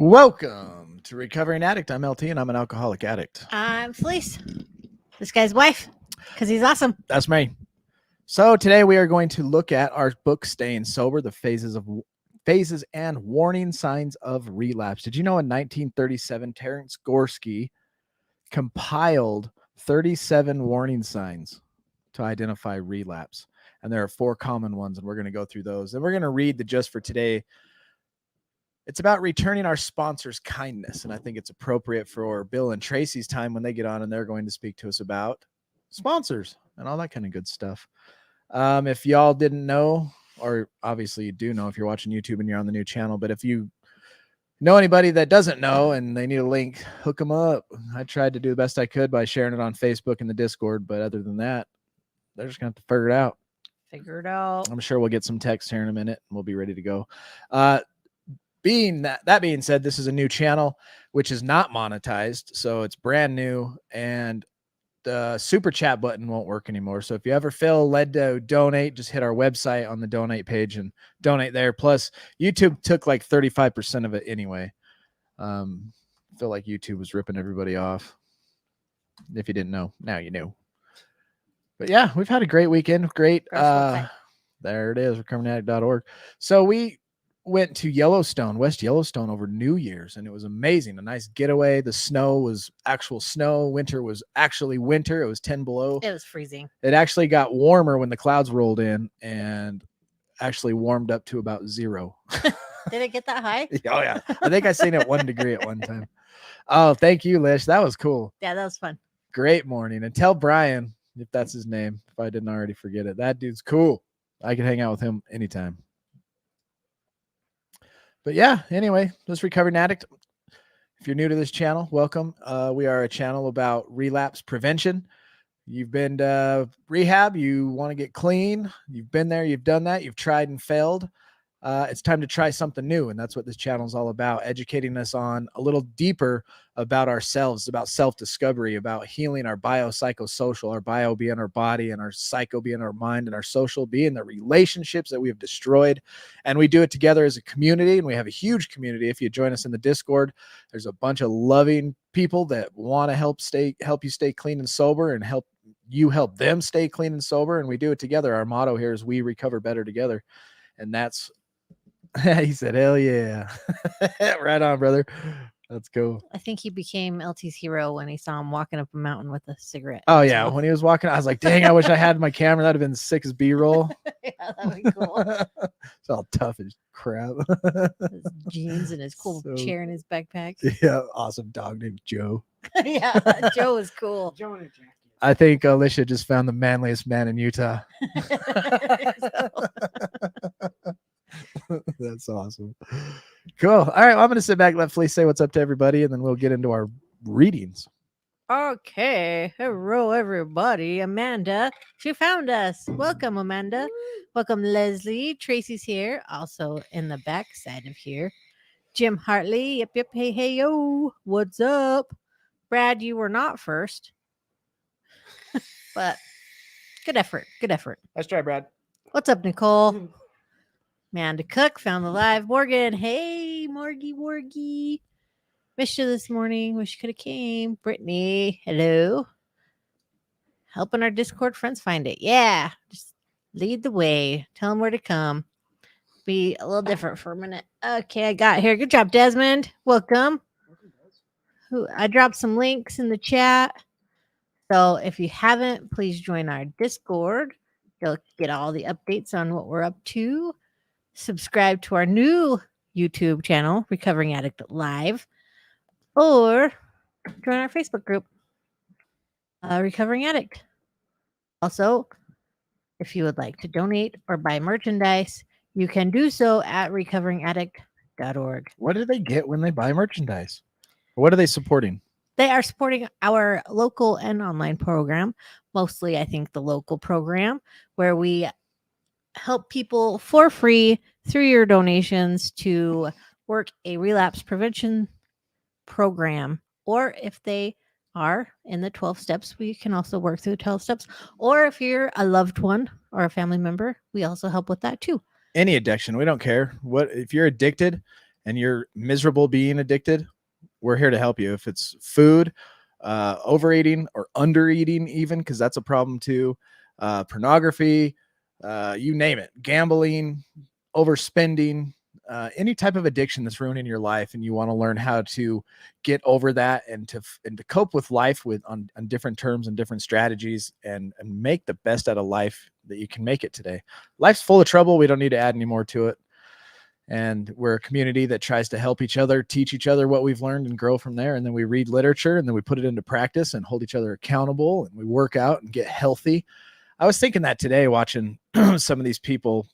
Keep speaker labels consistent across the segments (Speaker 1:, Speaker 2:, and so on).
Speaker 1: Welcome to Recovering Addict. I'm LT and I'm an alcoholic addict.
Speaker 2: I'm Felice, this guy's wife, because he's awesome.
Speaker 1: That's me. So today we are going to look at our book, Staying Sober, the phases and warning signs of relapse. Did you know in 1937, Terence Gorski compiled 37 warning signs to identify relapse? And there are 4 common ones, and we're going to go through those. And we're going to read the just for today. It's about returning our sponsors' kindness, and I think it's appropriate for Bill and Tracy's time when they get on and they're going to speak to us about sponsors and all that kind of good stuff. If y'all didn't know, or obviously you do know if you're watching YouTube and you're on the new channel, but if you know anybody that doesn't know and they need a link, hook them up. I tried to do the best I could by sharing it on Facebook and the Discord, but other than that, they're just going to have to figure it out.
Speaker 2: Figure it out.
Speaker 1: I'm sure we'll get some text here in a minute and we'll be ready to go. That being said, this is a new channel which is not monetized, so it's brand new, and the super chat button won't work anymore. So if you ever feel led to donate, just hit our website on the donate page and donate there. Plus, YouTube took like 35% of it anyway. I feel like YouTube was ripping everybody off. If you didn't know, now you know. But yeah, we've had a great weekend. Great. There it is, recoveringaddict.org. So we went to West Yellowstone over New Year's, and it was amazing. A nice getaway. The snow was actual snow. Winter was actually winter. It was 10 below.
Speaker 2: It was freezing.
Speaker 1: It actually got warmer when the clouds rolled in and actually warmed up to about 0.
Speaker 2: Did it get that high?
Speaker 1: Oh yeah. I think I seen it 1 degree at one time. Oh, thank you, Lish. That was cool.
Speaker 2: Yeah, that was fun.
Speaker 1: Great morning. And tell Brian, if that's his name, if I didn't already forget it, that dude's cool. I can hang out with him anytime. But yeah, anyway, this Recovering Addict. If you're new to this channel, welcome. We are a channel about relapse prevention. You've been to rehab, you want to get clean, you've been there, you've done that, you've tried and failed. It's time to try something new, and that's what this channel is all about, educating us on a little deeper about ourselves, about self-discovery, about healing our biopsychosocial, our bio being our body and our psycho being our mind and our social being the relationships that we have destroyed. And we do it together as a community, and we have a huge community. If you join us in the Discord, there's a bunch of loving people that want to help you stay clean and sober, and help them stay clean and sober. And we do it together. Our motto here is we recover better together. And that's, he said, hell yeah. Right on, brother. That's cool.
Speaker 2: I think he became LT's hero when he saw him walking up a mountain with a cigarette.
Speaker 1: Oh yeah, when he was walking, I was like, dang, I wish I had my camera. That'd have been sick as B-roll.
Speaker 2: Yeah, that'd be cool.
Speaker 1: It's all tough as crap.
Speaker 2: His jeans and his cool chair in his backpack.
Speaker 1: Yeah, awesome dog named Joe.
Speaker 2: Yeah, Joe is cool.
Speaker 3: Joe in a jacket.
Speaker 1: I think Alicia just found the manliest man in Utah. That's awesome. Cool. All right, well, I'm going to sit back and let Felice say what's up to everybody, and then we'll get into our readings.
Speaker 2: Okay. Hello, everybody. Amanda, she found us. Welcome, Amanda. Welcome, Leslie. Tracy's here, also in the back side of here. Jim Hartley. Yep. Hey, yo. What's up? Brad, you were not first. But good effort.
Speaker 1: Let's try, Brad.
Speaker 2: What's up, Nicole? Amanda Cook found the live. Morgan, hey, Morgie. Missed you this morning. Wish you could have came. Brittany, hello. Helping our Discord friends find it. Yeah, just lead the way. Tell them where to come. Be a little different for a minute. Okay, I got here. Good job, Desmond. Welcome. I dropped some links in the chat. So if you haven't, please join our Discord. You'll get all the updates on what we're up to. Subscribe to our new YouTube channel, Recovering Addict Live, or join our Facebook group, Recovering Addict. Also, if you would like to donate or buy merchandise, you can do so at recoveringaddict.org.
Speaker 1: What do they get when they buy merchandise? What are they supporting?
Speaker 2: They are supporting our local and online program, mostly, I think, the local program, where we help people for free through your donations to work a relapse prevention program. Or if they are in the 12 steps, we can also work through the 12 steps. Or if you're a loved one or a family member, we also help with that too.
Speaker 1: Any addiction, we don't care. What if you're addicted and you're miserable being addicted, we're here to help you. If it's food, overeating or undereating, even, because that's a problem too, pornography, you name it, gambling, overspending, any type of addiction that's ruining your life, and you want to learn how to get over that and to cope with life with on different terms and different strategies, and make the best out of life that you can make it today. Life's full of trouble. We don't need to add any more to it. And we're a community that tries to help each other, teach each other what we've learned, and grow from there. And then we read literature, and then we put it into practice and hold each other accountable, and we work out and get healthy. I was thinking that today, watching some of these people.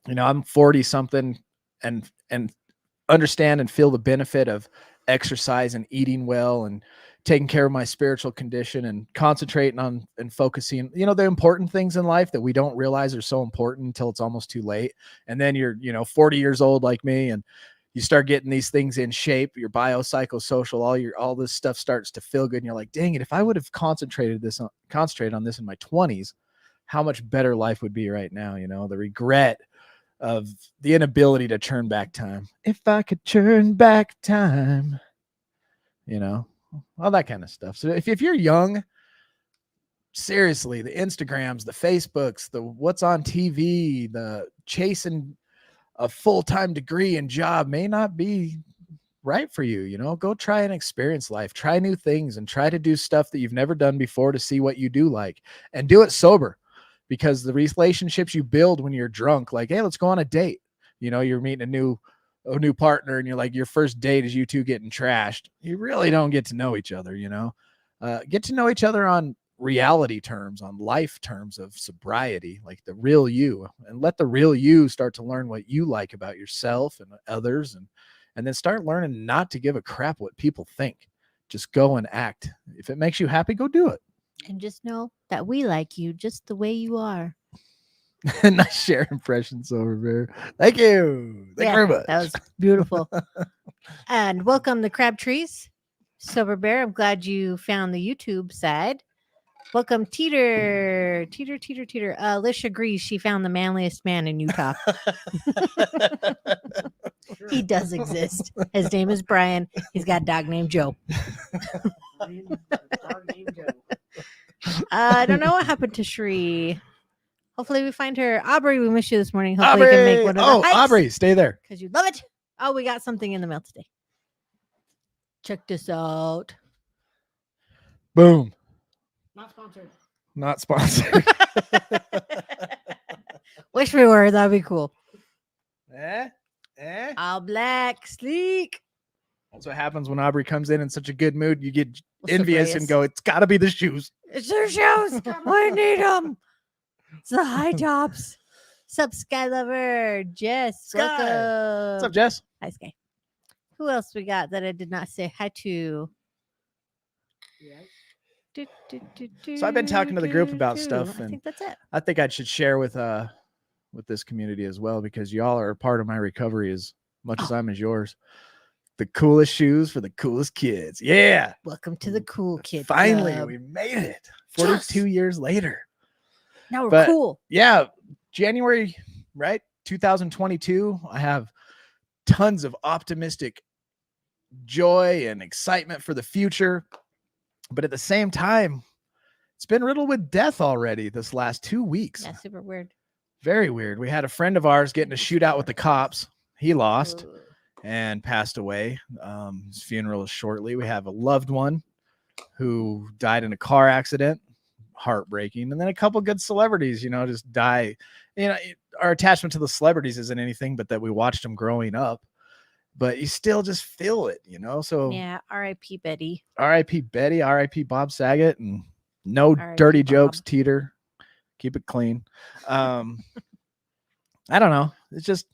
Speaker 1: I'm 40 something and understand and feel the benefit of exercise and eating well and taking care of my spiritual condition and concentrating on and focusing, the important things in life that we don't realize are so important until it's almost too late. And then you're, 40 years old like me, and you start getting these things in shape, your biopsychosocial, all this stuff starts to feel good. And you're like, dang it, if I would have concentrated on this in my 20s, how much better life would be right now. The regret of the inability to turn back time. If I could turn back time, all that kind of stuff. So if you're young, seriously, the Instagrams, the Facebooks, the what's on TV, the chasing a full-time degree and job may not be right for you. Go try and experience life, try new things, and try to do stuff that you've never done before to see what you do like, and do it sober, because the relationships you build when you're drunk, like, hey, let's go on a date. You're meeting a new partner, and you're like, your first date is you two getting trashed. You really don't get to know each other. Get to know each other on reality terms, on life terms of sobriety, like the real you, and let the real you start to learn what you like about yourself and others, and then start learning not to give a crap what people think. Just go and act. If it makes you happy, go do it.
Speaker 2: And just know that we like you just the way you are.
Speaker 1: Nice share impression, Sober Bear. Thank you. Thank you very much.
Speaker 2: That was beautiful. And welcome to Crab Trees, Sober Bear. I'm glad you found the YouTube side. Welcome, Teeter. Lish agrees she found the manliest man in Utah. He does exist. His name is Brian. He's got a dog named Joe. I don't know what happened to Sheree. Hopefully we find her. Aubrey, we missed you this morning. Hopefully we can make one of the hikes.
Speaker 1: Aubrey, stay there.
Speaker 2: Because you love it. Oh, we got something in the mail today. Check this out.
Speaker 1: Boom.
Speaker 2: Not sponsored. Wish we were. That'd be cool. All black, sleek.
Speaker 1: That's what happens when Aubrey comes in such a good mood. You get envious and go, it's got to be the shoes.
Speaker 2: It's their shoes. We need them. It's the high tops. Sup, Sky Lover? Jess.
Speaker 1: Sky.
Speaker 2: Welcome.
Speaker 1: What's up, Jess?
Speaker 2: Hi, Sky. Who else we got that I did not say hi to?
Speaker 1: So I've been talking to the group about stuff, and
Speaker 2: I think that's it.
Speaker 1: I think I should share with this community as well, because y'all are a part of my recovery as much as I'm as yours. The coolest shoes for the coolest kids. Yeah.
Speaker 2: Welcome to the cool kid.
Speaker 1: Finally,
Speaker 2: club.
Speaker 1: we made it. 42 years later.
Speaker 2: Now we're cool.
Speaker 1: Yeah. January, right? 2022. I have tons of optimistic joy and excitement for the future. But at the same time, it's been riddled with death already this last 2 weeks.
Speaker 2: Yeah, super weird.
Speaker 1: Very weird. We had a friend of ours getting a shootout with the cops. He lost and passed away. His funeral is shortly. We have a loved one who died in a car accident. Heartbreaking. And then a couple good celebrities, just die. Our attachment to the celebrities isn't anything but that we watched them growing up. But you still just feel it, So
Speaker 2: yeah, R.I.P. Betty.
Speaker 1: R.I.P. Betty, R.I.P. Bob Saget, and no dirty jokes, Teeter. Keep it clean. I don't know. It's just,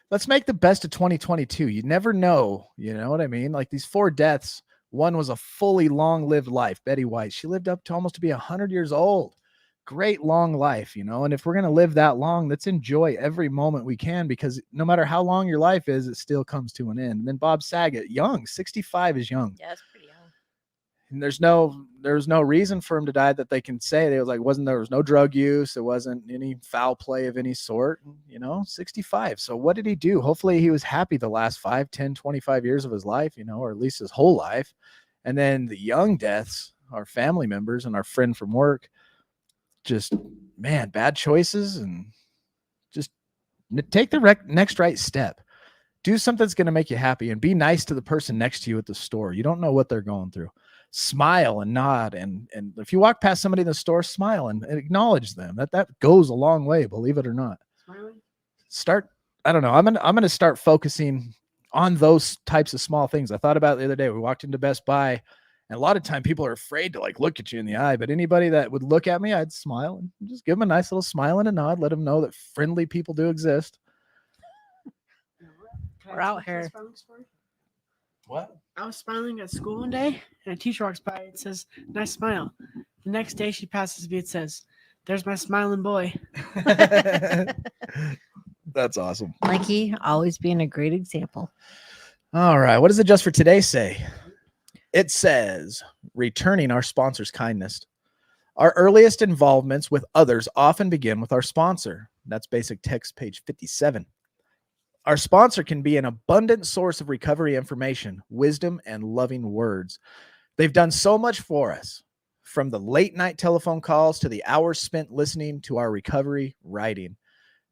Speaker 1: let's make the best of 2022. You never know. You know what I mean? Like these 4 deaths. One was a fully long-lived life. Betty White. She lived up to almost to be 100 years old. Great long life, And if we're going to live that long, let's enjoy every moment we can, because no matter how long your life is, it still comes to an end. And then Bob Saget, young, 65 is young.
Speaker 2: Yeah, that's pretty young.
Speaker 1: And there's no there was no reason for him to die that they can say. They was like, there was no drug use. There wasn't any foul play of any sort, 65. So what did he do? Hopefully he was happy the last 5, 10, 25 years of his life, or at least his whole life. And then the young deaths, our family members and our friend from work, just, man, bad choices, and just take the next right step. Do something that's going to make you happy, and be nice to the person next to you at the store. You don't know what they're going through. Smile and nod. And if you walk past somebody in the store, smile and acknowledge them. That goes a long way, believe it or not.
Speaker 3: Smiling?
Speaker 1: I don't know. I'm going to start focusing on those types of small things. I thought about it the other day. We walked into Best Buy, and a lot of time people are afraid to look at you in the eye, but anybody that would look at me, I'd smile and just give them a nice little smile and a nod. Let them know that friendly people do exist.
Speaker 2: We're out here.
Speaker 1: What?
Speaker 3: I was smiling at school one day, and a teacher walks by. It says, "Nice smile." The next day, she passes me. It says, "There's my smiling boy."
Speaker 1: That's awesome.
Speaker 2: Mikey, always being a great example.
Speaker 1: All right. What does it just for today say? It says, returning our sponsor's kindness. Our earliest involvements with others often begin with our sponsor. That's basic text, page 57. Our sponsor can be an abundant source of recovery information, wisdom, and loving words. They've done so much for us, from the late night telephone calls to the hours spent listening to our recovery writing.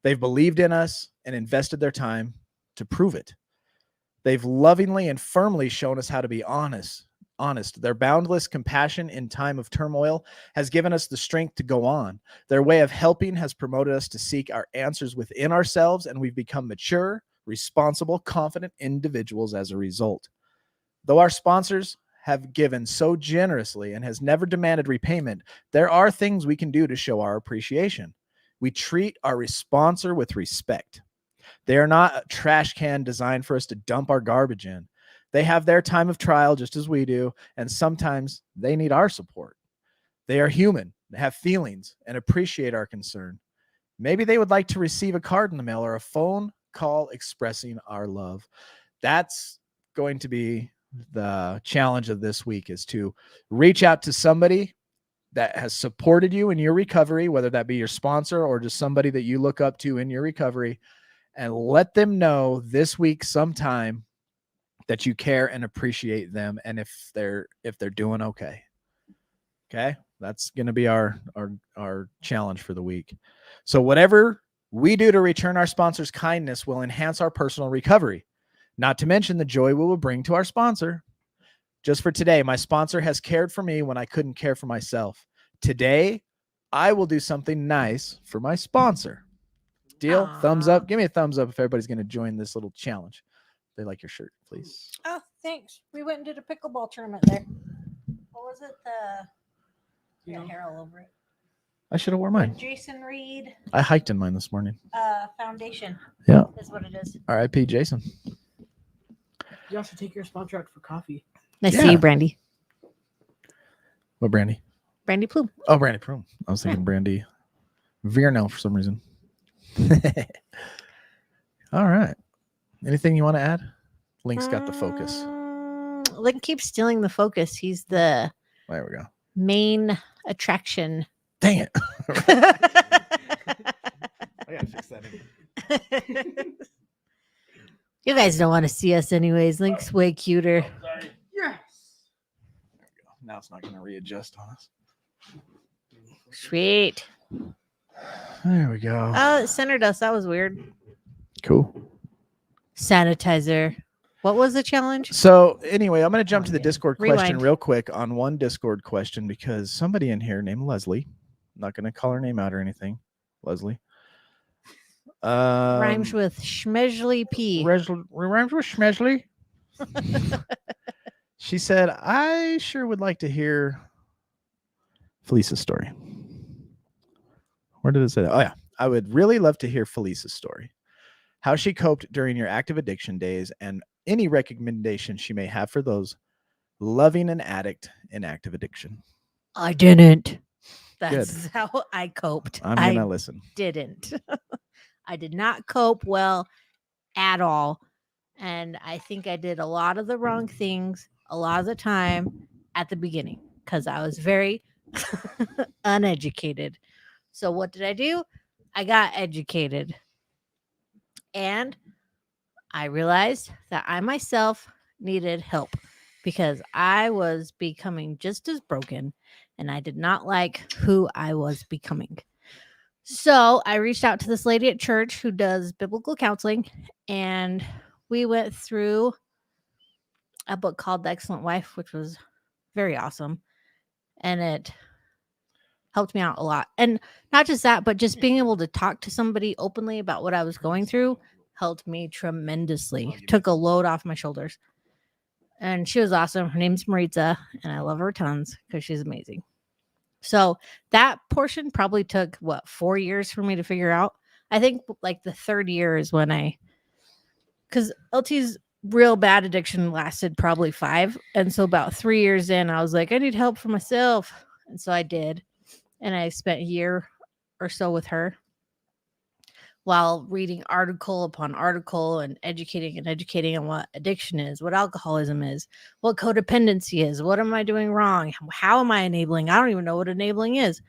Speaker 1: They've believed in us and invested their time to prove it. They've lovingly and firmly shown us how to be honest. Their boundless compassion in time of turmoil has given us the strength to go on. Their way of helping has promoted us to seek our answers within ourselves, and we've become mature, responsible, confident individuals as a result. Though our sponsors have given so generously and has never demanded repayment, there are things we can do to show our appreciation. We treat our sponsor with respect. They are not a trash can designed for us to dump our garbage in. They have their time of trial just as we do, and sometimes they need our support. They are human, they have feelings, and appreciate our concern. Maybe they would like to receive a card in the mail or a phone call expressing our love. That's going to be the challenge of this week, is to reach out to somebody that has supported you in your recovery, whether that be your sponsor or just somebody that you look up to in your recovery, and let them know this week sometime that you care and appreciate them, and if they're doing okay. Okay, that's going to be our challenge for the week. So whatever we do to return our sponsor's kindness will enhance our personal recovery, not to mention the joy we will bring to our sponsor. Just for today, my sponsor has cared for me when I couldn't care for myself. Today, I will do something nice for my sponsor. Deal?
Speaker 2: Aww.
Speaker 1: Thumbs up. Give me a thumbs up if everybody's going to join this little challenge. They like your shirt, please.
Speaker 2: Oh, thanks. We went and did a pickleball tournament there. What was it? Got hair all over it.
Speaker 1: I should have worn mine.
Speaker 2: Jason Reed.
Speaker 1: I hiked in mine this morning.
Speaker 2: Foundation.
Speaker 1: Yeah.
Speaker 2: Is what it is.
Speaker 1: R.I.P. Jason.
Speaker 3: You also take your sponsor out for coffee.
Speaker 2: Nice to see you, Brandy.
Speaker 1: What brandy?
Speaker 2: Brandy Plume.
Speaker 1: Oh, Brandy Plume. I was thinking Brandy Vierno for some reason. All right. Anything you want to add? Link's got the focus.
Speaker 2: Link keeps stealing the focus. He's the
Speaker 1: There we go.
Speaker 2: main attraction.
Speaker 1: Dang it. I gotta fix that.
Speaker 2: You guys don't want to see us anyways. Link's way cuter.
Speaker 1: Sorry.
Speaker 3: Yes.
Speaker 1: There we go. Now it's not going to readjust on us.
Speaker 2: Sweet.
Speaker 1: There we go.
Speaker 2: Oh, it centered us. That was weird.
Speaker 1: Cool.
Speaker 2: Sanitizer. What was the challenge?
Speaker 1: So anyway, I'm going to jump to the Discord question
Speaker 2: Rewind.
Speaker 1: real quick on one Discord question, because somebody in here named Leslie, I'm not going to call her name out or anything. Leslie.
Speaker 2: Rhymes with Schmezley P.
Speaker 1: Rhymes with Schmezley. She said, I sure would like to hear Felice's story. Where did it say that? Oh, yeah. I would really love to hear Felice's story. How she coped during your active addiction days, and any recommendations she may have for those loving an addict in active addiction.
Speaker 2: I didn't. That's how I coped.
Speaker 1: I'm going to listen.
Speaker 2: Didn't. I did not cope well at all. And I think I did a lot of the wrong things a lot of the time at the beginning. because I was very uneducated. So what did I do? I got educated. And I realized that I myself needed help because I was becoming just as broken and I did not like who I was becoming. So I reached out to this lady at church who does biblical counseling, and we went through a book called The Excellent Wife, which was very awesome. And it helped me out a lot. And not just that, but just being able to talk to somebody openly about what I was going through helped me tremendously. Took a load off my shoulders. And she was awesome. Her name's Maritza, and I love her tons because she's amazing. So that portion probably took 4 years for me to figure out. I think like the third year is when because LT's real bad addiction lasted probably 5. And so about 3 years in, I was like, I need help for myself. And so I did. And I spent a year or so with her while reading article upon article and educating on what addiction is, what alcoholism is, what codependency is, what am I doing wrong? How am I enabling? I don't even know what enabling is.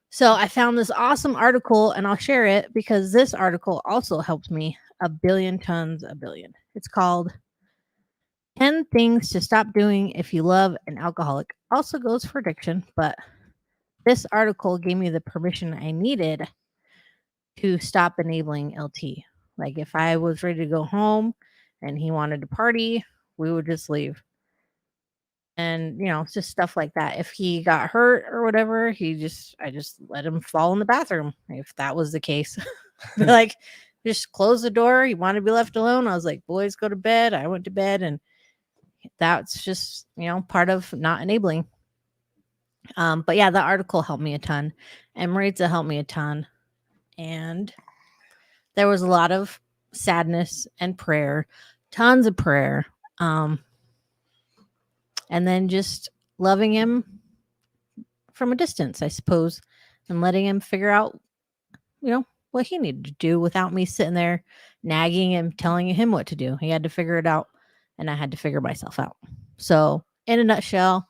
Speaker 2: So I found this awesome article, and I'll share it because this article also helped me a billion tons a billion. It's called 10 Things to Stop Doing If You Love an Alcoholic. Also goes for addiction, but this article gave me the permission I needed to stop enabling LT. Like if I was ready to go home and he wanted to party, we would just leave. And it's just stuff like that. If he got hurt or whatever, I just let him fall in the bathroom. If that was the case, like just close the door. He wanted to be left alone. I was like, boys, go to bed. I went to bed, and that's just part of not enabling. But yeah, that article helped me a ton, and Maritza helped me a ton. And there was a lot of sadness and prayer, tons of prayer. And then just loving him from a distance, I suppose, and letting him figure out, what he needed to do without me sitting there nagging him, telling him what to do. He had to figure it out, and I had to figure myself out. So in a nutshell,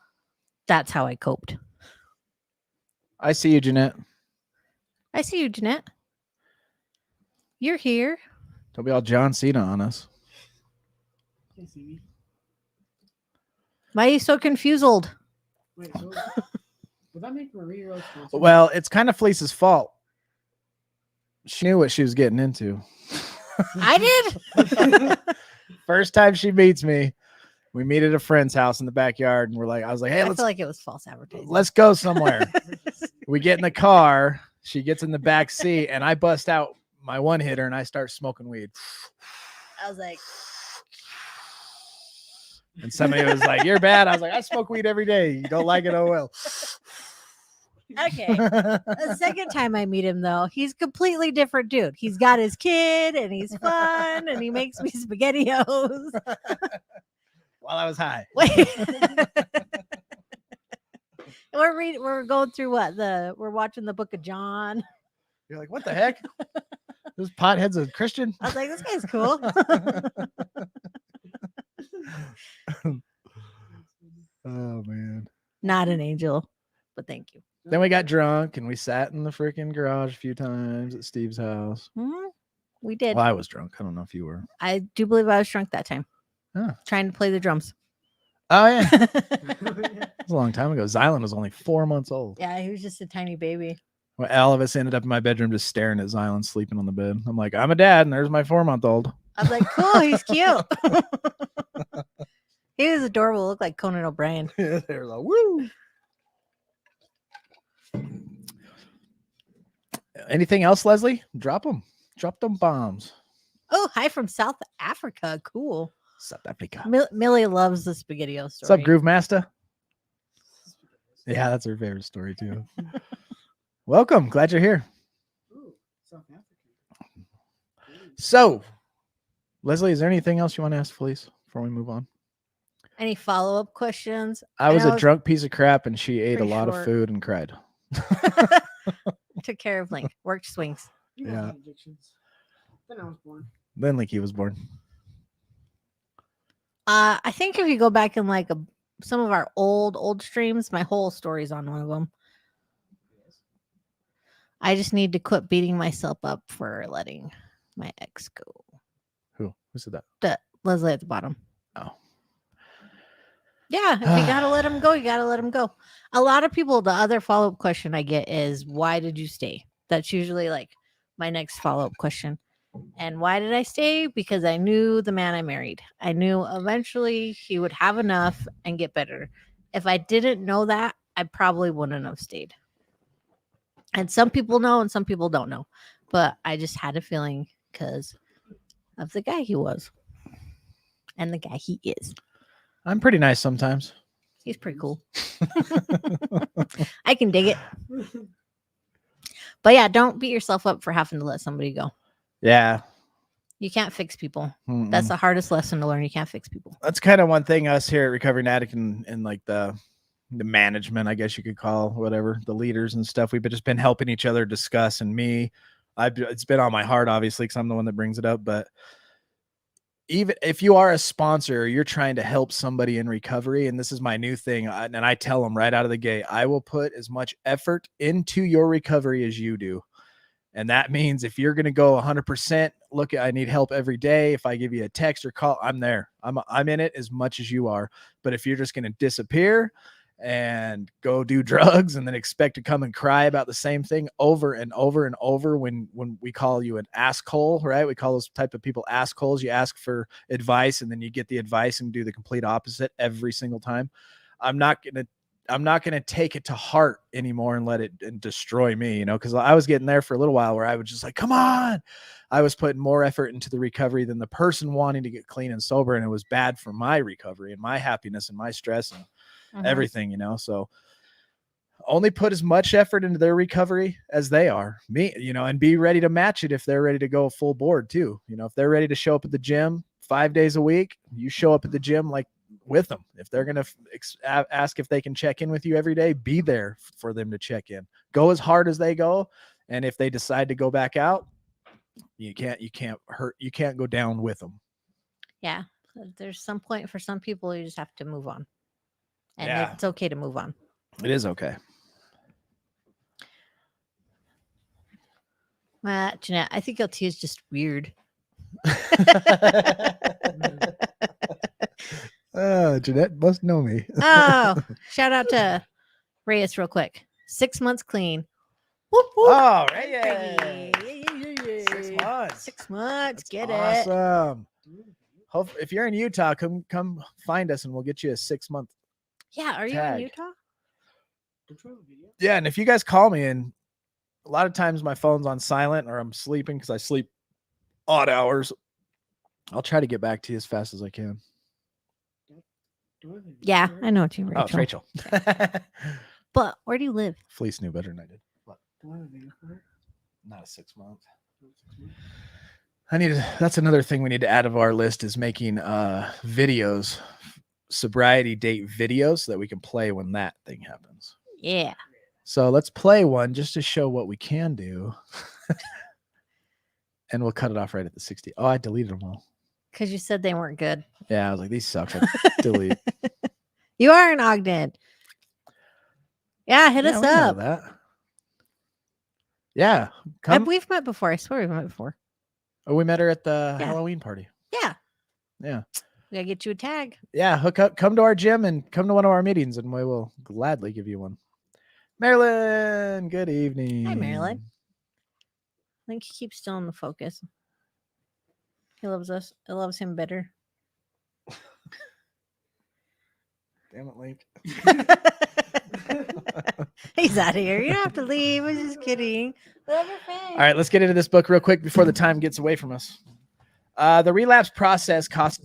Speaker 2: that's how I coped.
Speaker 1: I see you, Jeanette.
Speaker 2: I see you, Jeanette. You're here.
Speaker 1: Don't be all John Cena on us.
Speaker 3: Can't see me.
Speaker 2: Why are you so confused?
Speaker 3: Wait, so would that make Marie roast?
Speaker 1: Well, it's kind of Felice's fault. She knew what she was getting into.
Speaker 2: I did.
Speaker 1: First time she meets me, we meet at a friend's house in the backyard, and I was like, hey,
Speaker 2: I feel like it was false advertising.
Speaker 1: let's go somewhere. We get in the car. She gets in the back seat, and I bust out my one hitter, and I start smoking weed.
Speaker 2: I was like,
Speaker 1: and somebody was like, you're bad. I was like, I smoke weed every day. You don't like it? Oh, well.
Speaker 2: okay. The second time I meet him, though, he's a completely different dude. He's got his kid, and he's fun, and he makes me SpaghettiOs.
Speaker 1: While I was high.
Speaker 2: We're going through we're watching the Book of John.
Speaker 1: You're like, what the heck? This pothead's a Christian?
Speaker 2: I was like, this guy's cool.
Speaker 1: Oh, man.
Speaker 2: Not an angel, but thank you.
Speaker 1: Then we got drunk, and we sat in the freaking garage a few times at Steve's house.
Speaker 2: Mm-hmm. We did.
Speaker 1: Well, I was drunk. I don't know if you were.
Speaker 2: I do believe I was drunk that time.
Speaker 1: Huh.
Speaker 2: Trying to play the drums.
Speaker 1: Oh, yeah. It was a long time ago. Xylan was only 4 months old.
Speaker 2: Yeah, he was just a tiny baby.
Speaker 1: Well, all of us ended up in my bedroom just staring at Xylan sleeping on the bed. I'm like, I'm a dad, and there's my 4-month-old.
Speaker 2: I was like, cool, he's cute. He was adorable. Looked like Conan O'Brien.
Speaker 1: Yeah, they were like, woo. Anything else, Leslie? Drop them. Drop them bombs.
Speaker 2: Oh, hi from South Africa. Cool.
Speaker 1: South Africa.
Speaker 2: Millie loves the SpaghettiO story.
Speaker 1: What's up, Groove Master? Yeah, that's her favorite story, too. Welcome. Glad you're here.
Speaker 3: Ooh, South Africa.
Speaker 1: So, Leslie, is there anything else you want to ask Felice before we move on?
Speaker 2: Any follow-up questions?
Speaker 1: I was
Speaker 2: know
Speaker 1: a drunk piece of crap, and she ate a
Speaker 2: pretty
Speaker 1: lot of
Speaker 2: short.
Speaker 1: food and cried.
Speaker 2: Took care of Link. Worked swings.
Speaker 3: You know
Speaker 1: Yeah.
Speaker 3: I had addictions. Then I was born.
Speaker 1: Then Linky was born.
Speaker 2: I think if you go back in like some of our old streams. My whole story's on one of them. I just need to quit beating myself up for letting my ex go.
Speaker 1: Who said that?
Speaker 2: Leslie at the bottom.
Speaker 1: Oh.
Speaker 2: Yeah, if you gotta let him go, you gotta let him go. A lot of people, the other follow-up question I get is, why did you stay? That's usually like my next follow-up question. And why did I stay? Because I knew the man I married. I knew eventually he would have enough and get better. If I didn't know that, I probably wouldn't have stayed. And some people know and some people don't know. But I just had a feeling because of the guy he was and the guy he is.
Speaker 1: I'm pretty nice sometimes.
Speaker 2: He's pretty cool. I can dig it. But yeah, don't beat yourself up for having to let somebody go.
Speaker 1: Yeah.
Speaker 2: You can't fix people.
Speaker 1: Mm-mm.
Speaker 2: That's the hardest lesson to learn. You can't fix people.
Speaker 1: That's kind of one thing us here at Recovering Addict and like the management, I guess you could call whatever, the leaders and stuff. We've just been helping each other discuss, and it's been on my heart, obviously, because I'm the one that brings it up. But even if you are a sponsor, you're trying to help somebody in recovery, and this is my new thing, and I tell them right out of the gate, I will put as much effort into your recovery as you do. And that means if you're going to go 100%, look, I need help every day. If I give you a text or call, I'm there. I'm in it as much as you are. But if you're just going to disappear and go do drugs and then expect to come and cry about the same thing over and over and over, when we call you an asshole, right? We call those type of people assholes. You ask for advice and then you get the advice and do the complete opposite every single time. I'm not going to take it to heart anymore and let it destroy me, because I was getting there for a little while where I was just like, come on. I was putting more effort into the recovery than the person wanting to get clean and sober. And it was bad for my recovery and my happiness and my stress and everything, so only put as much effort into their recovery as they are, and be ready to match it if they're ready to go full board too. If they're ready to show up at the gym 5 days a week, you show up at the gym like with them. If they're going to ask if they can check in with you every day, be there for them to check in. Go as hard as they go. And if they decide to go back out, you can't go down with them.
Speaker 2: Yeah. There's some point for some people, you just have to move on. And
Speaker 1: Yeah.
Speaker 2: it's okay to move on.
Speaker 1: It is okay.
Speaker 2: Jeanette, I think LT is just weird.
Speaker 1: Jeanette must know me.
Speaker 2: Oh, shout out to Reyes real quick. 6 months clean. Whoop, whoop.
Speaker 1: Oh, Reyes. 6 months.
Speaker 2: 6 months.
Speaker 1: That's
Speaker 2: Get
Speaker 1: awesome. Hope if you're in Utah, come find us and we'll get you a 6 month.
Speaker 2: Yeah, are you
Speaker 1: tag.
Speaker 2: in Utah?
Speaker 1: Yeah, and if you guys call me, and a lot of times my phone's on silent or I'm sleeping because I sleep odd hours, I'll try to get back to you as fast as I can.
Speaker 2: Yeah, I know what you mean.
Speaker 1: Oh, it's Rachel.
Speaker 2: But where do you live?
Speaker 1: Fleece knew better than I did. What? Not a 6 month. That's another thing we need to add to our list, is making videos, sobriety date videos, so that we can play when that thing happens.
Speaker 2: Yeah.
Speaker 1: So let's play one just to show what we can do. And we'll cut it off right at the 60. Oh, I deleted them all.
Speaker 2: Because you said they weren't good.
Speaker 1: Yeah, I was like, these suck. Delete.
Speaker 2: You are in Ogden. Yeah, hit us
Speaker 1: We know
Speaker 2: up.
Speaker 1: that. Yeah. Come.
Speaker 2: We've met before. I swear we've met before.
Speaker 1: Oh, we met her at the Halloween party.
Speaker 2: Yeah.
Speaker 1: Yeah.
Speaker 2: We gotta get you a tag.
Speaker 1: Yeah. Hook up. Come to our gym and come to one of our meetings, and we will gladly give you one. Marilyn, good evening.
Speaker 2: Hi, Marilyn. I think he keeps still in the focus. He loves us. It loves him better.
Speaker 1: Damn it, Link.
Speaker 2: He's out of here. You don't have to leave. I was just kidding. Love your face.
Speaker 1: All right, let's get into this book real quick before the time gets away from us. The relapse process causes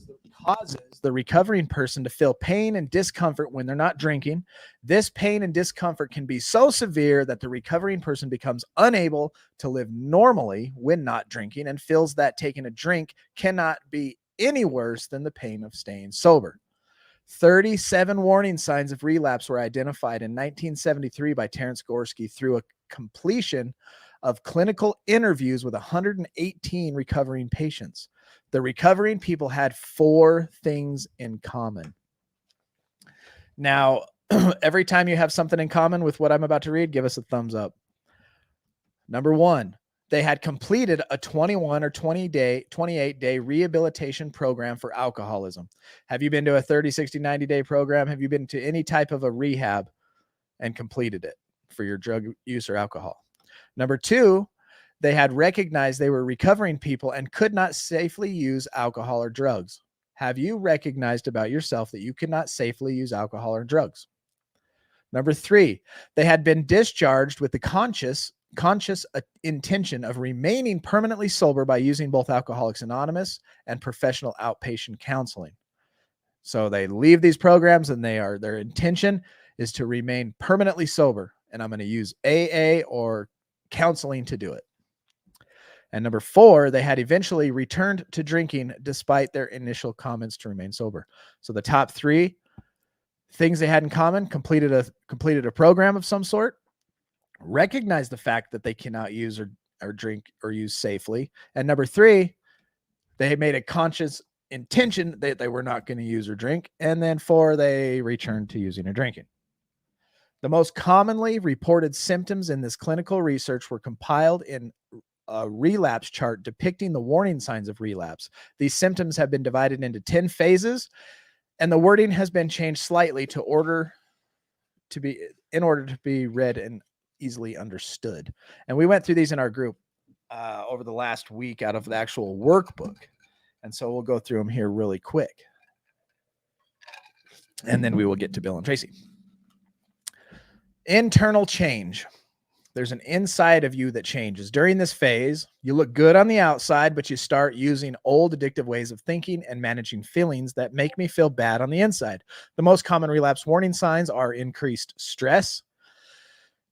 Speaker 1: the recovering person to feel pain and discomfort when they're not drinking. This pain and discomfort can be so severe that the recovering person becomes unable to live normally when not drinking, and feels that taking a drink cannot be any worse than the pain of staying sober. 37 warning signs of relapse were identified in 1973 by Terence Gorski through a completion of clinical interviews with 118 recovering patients. The recovering people had 4 things in common. Now, every time you have something in common with what I'm about to read, give us a thumbs up. Number one, they had completed a 21 or 28-day rehabilitation program for alcoholism. Have you been to a 30, 60, 90-day program? Have you been to any type of a rehab and completed it for your drug use or alcohol? Number two, they had recognized they were recovering people and could not safely use alcohol or drugs. Have you recognized about yourself that you cannot safely use alcohol or drugs? Number three, they had been discharged with the conscious intention of remaining permanently sober by using both Alcoholics Anonymous and professional outpatient counseling. So they leave these programs and their intention is to remain permanently sober. And I'm going to use AA or counseling to do it. And number four, they had eventually returned to drinking despite their initial comments to remain sober. So the top three things they had in common: completed a program of some sort, recognize the fact that they cannot use or drink or use safely, and number three, they made a conscious intention that they were not going to use or drink, and then four, they returned to using or drinking. The most commonly reported symptoms in this clinical research were compiled in a relapse chart depicting the warning signs of relapse. These symptoms have been divided into 10 phases, and the wording has been changed slightly in order to be read and easily understood. And we went through these in our group over the last week out of the actual workbook. And so we'll go through them here really quick. And then we will get to Bill and Tracy. Internal change. There's an inside of you that changes. During this phase, you look good on the outside, but you start using old addictive ways of thinking and managing feelings that make me feel bad on the inside. The most common relapse warning signs are increased stress,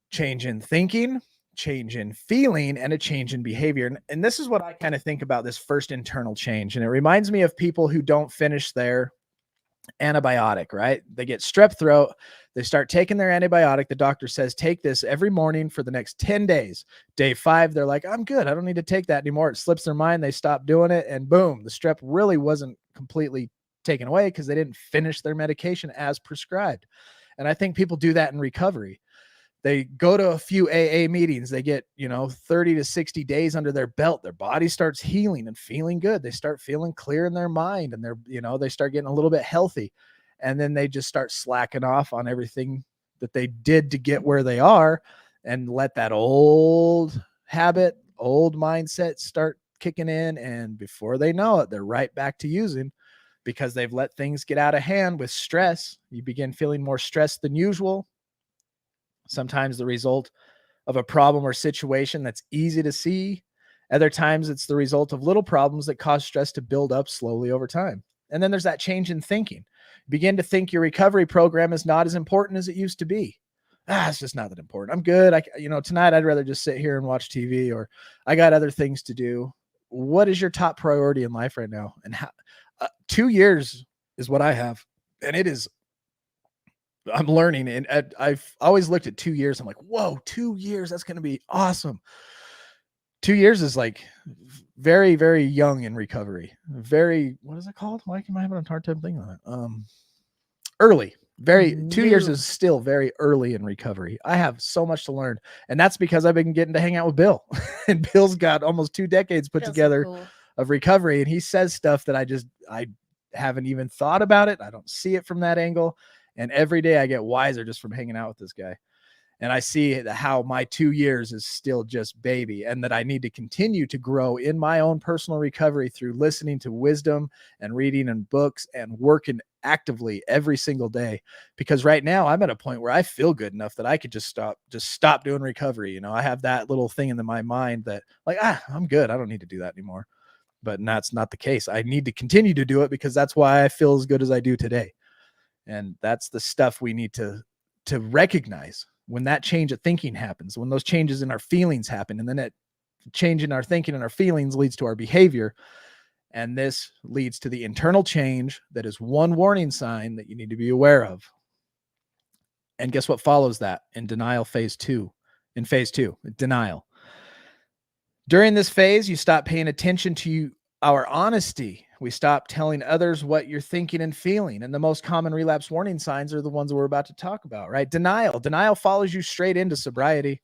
Speaker 1: change in thinking, change in feeling, and a change in behavior. And this is what I kind of think about this first internal change. And it reminds me of people who don't finish their antibiotic, right? They get strep throat. They start taking their antibiotic. The doctor says, take this every morning for the next 10 days. Day 5, they're like, I'm good. I don't need to take that anymore. It slips their mind. They stop doing it. And boom, the strep really wasn't completely taken away because they didn't finish their medication as prescribed. And I think people do that in recovery. They go to a few AA meetings. They get, 30 to 60 days under their belt. Their body starts healing and feeling good. They start feeling clear in their mind, and they start getting a little bit healthy. And then they just start slacking off on everything that they did to get where they are, and let that old habit, old mindset start kicking in. And before they know it, they're right back to using, because they've let things get out of hand with stress. You begin feeling more stressed than usual. Sometimes the result of a problem or situation that's easy to see. Other times it's the result of little problems that cause stress to build up slowly over time. And then there's that change in thinking. You begin to think your recovery program is not as important as it used to be. It's just not that important. I'm good. Tonight I'd rather just sit here and watch TV, or I got other things to do. What is your top priority in life right now? And how 2 years is what I have. And I'm learning, and I've always looked at 2 years. I'm like, whoa, 2 years. That's going to be awesome. 2 years is like very, very young in recovery. What is it called? Why am I having a hard time thinking of it? Early. 2 years is still very early in recovery. I have so much to learn. And that's because I've been getting to hang out with Bill. And Bill's got almost 2 decades put together of recovery. And he says stuff that I haven't even thought about it. I don't see it from that angle. And every day I get wiser just from hanging out with this guy. And I see how my 2 years is still just baby, and that I need to continue to grow in my own personal recovery through listening to wisdom and reading and books and working actively every single day. Because right now I'm at a point where I feel good enough that I could just stop doing recovery. I have that little thing in my mind that I'm good. I don't need to do that anymore. But that's not the case. I need to continue to do it because that's why I feel as good as I do today. And that's the stuff we need to recognize when that change of thinking happens, when those changes in our feelings happen, and then that change in our thinking and our feelings leads to our behavior. And this leads to the internal change that is one warning sign that you need to be aware of. And guess what follows that in phase 2? In phase 2, denial. During this phase, you stop paying attention to our honesty We stop telling others what you're thinking and feeling. And the most common relapse warning signs are the ones that we're about to talk about, right? Denial follows you straight into sobriety.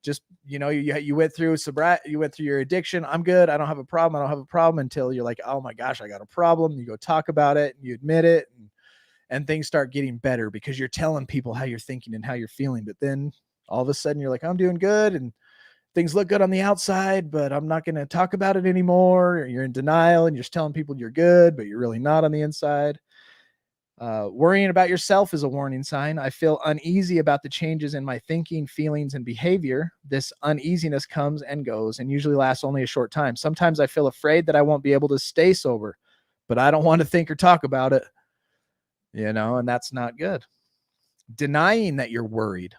Speaker 1: Just, you went through sobriety, you went through your addiction. I'm good. I don't have a problem until you're like, oh my gosh, I got a problem. You go talk about it and you admit it, and things start getting better because you're telling people how you're thinking and how you're feeling. But then all of a sudden you're like, I'm doing good and things look good on the outside, but I'm not going to talk about it anymore. You're in denial and you're just telling people you're good, but you're really not on the inside. Worrying about yourself is a warning sign. I feel uneasy about the changes in my thinking, feelings, and behavior. This uneasiness comes and goes and usually lasts only a short time. Sometimes I feel afraid that I won't be able to stay sober, but I don't want to think or talk about it, and that's not good. Denying that you're worried.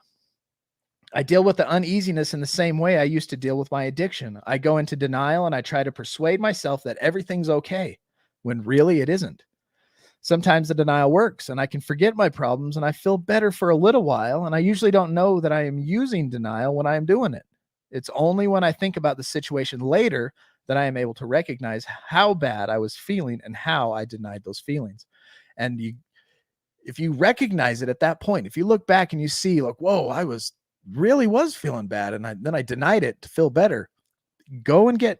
Speaker 1: I deal with the uneasiness in the same way I used to deal with my addiction. I go into denial and I try to persuade myself that everything's okay when really it isn't. Sometimes the denial works and I can forget my problems and I feel better for a little while. And I usually don't know that I am using denial when I am doing it. It's only when I think about the situation later that I am able to recognize how bad I was feeling and how I denied those feelings. And if you recognize it at that point, if you look back and you see like, whoa, I really was feeling bad and then I denied it to feel better, go and get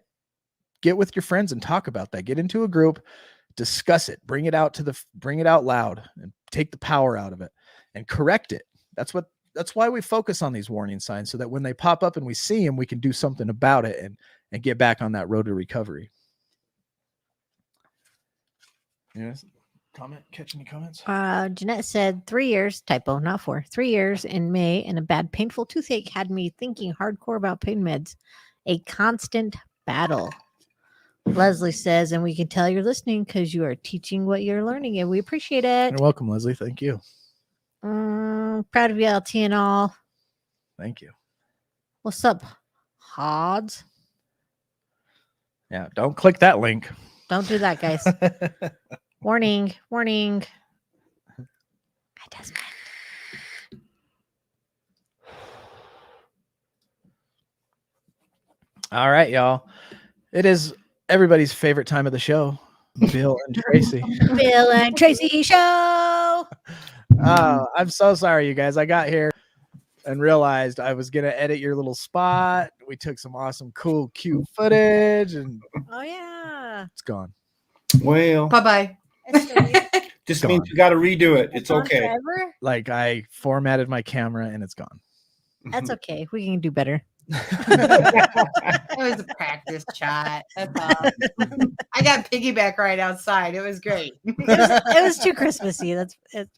Speaker 1: with your friends and talk about that. Get into a group, discuss it, bring it out loud and take the power out of it and correct it. That's why we focus on these warning signs, so that when they pop up and we see them, we can do something about it and get back on that road to recovery. Yes. Catch any comments?
Speaker 2: Jeanette said 3 years, typo, not 4, 3 years in May, and a bad painful toothache had me thinking hardcore about pain meds. A constant battle. Leslie says, and we can tell you're listening because you are teaching what you're learning, and we appreciate it.
Speaker 1: You're welcome, Leslie. Thank you.
Speaker 2: Proud of you, LT and all.
Speaker 1: Thank you.
Speaker 2: What's up, Hods?
Speaker 1: Yeah, don't click that link.
Speaker 2: Don't do that, guys. Warning. My Desmond.
Speaker 1: All right, y'all. It is everybody's favorite time of the show. Bill and Tracy.
Speaker 2: Bill and Tracy show.
Speaker 1: I'm so sorry, you guys. I got here and realized I was going to edit your little spot. We took some awesome, cool, cute footage, and
Speaker 2: Oh, yeah.
Speaker 1: it's gone.
Speaker 4: Well,
Speaker 3: Bye-bye.
Speaker 4: just
Speaker 1: Gone.
Speaker 4: means you got to redo it. It's
Speaker 2: Gone
Speaker 4: okay.
Speaker 2: forever?
Speaker 1: Like, I formatted my camera and it's gone.
Speaker 2: That's okay. We can do better.
Speaker 3: It was a practice shot. That's all. I got piggyback right outside. It was great.
Speaker 2: It was too Christmassy.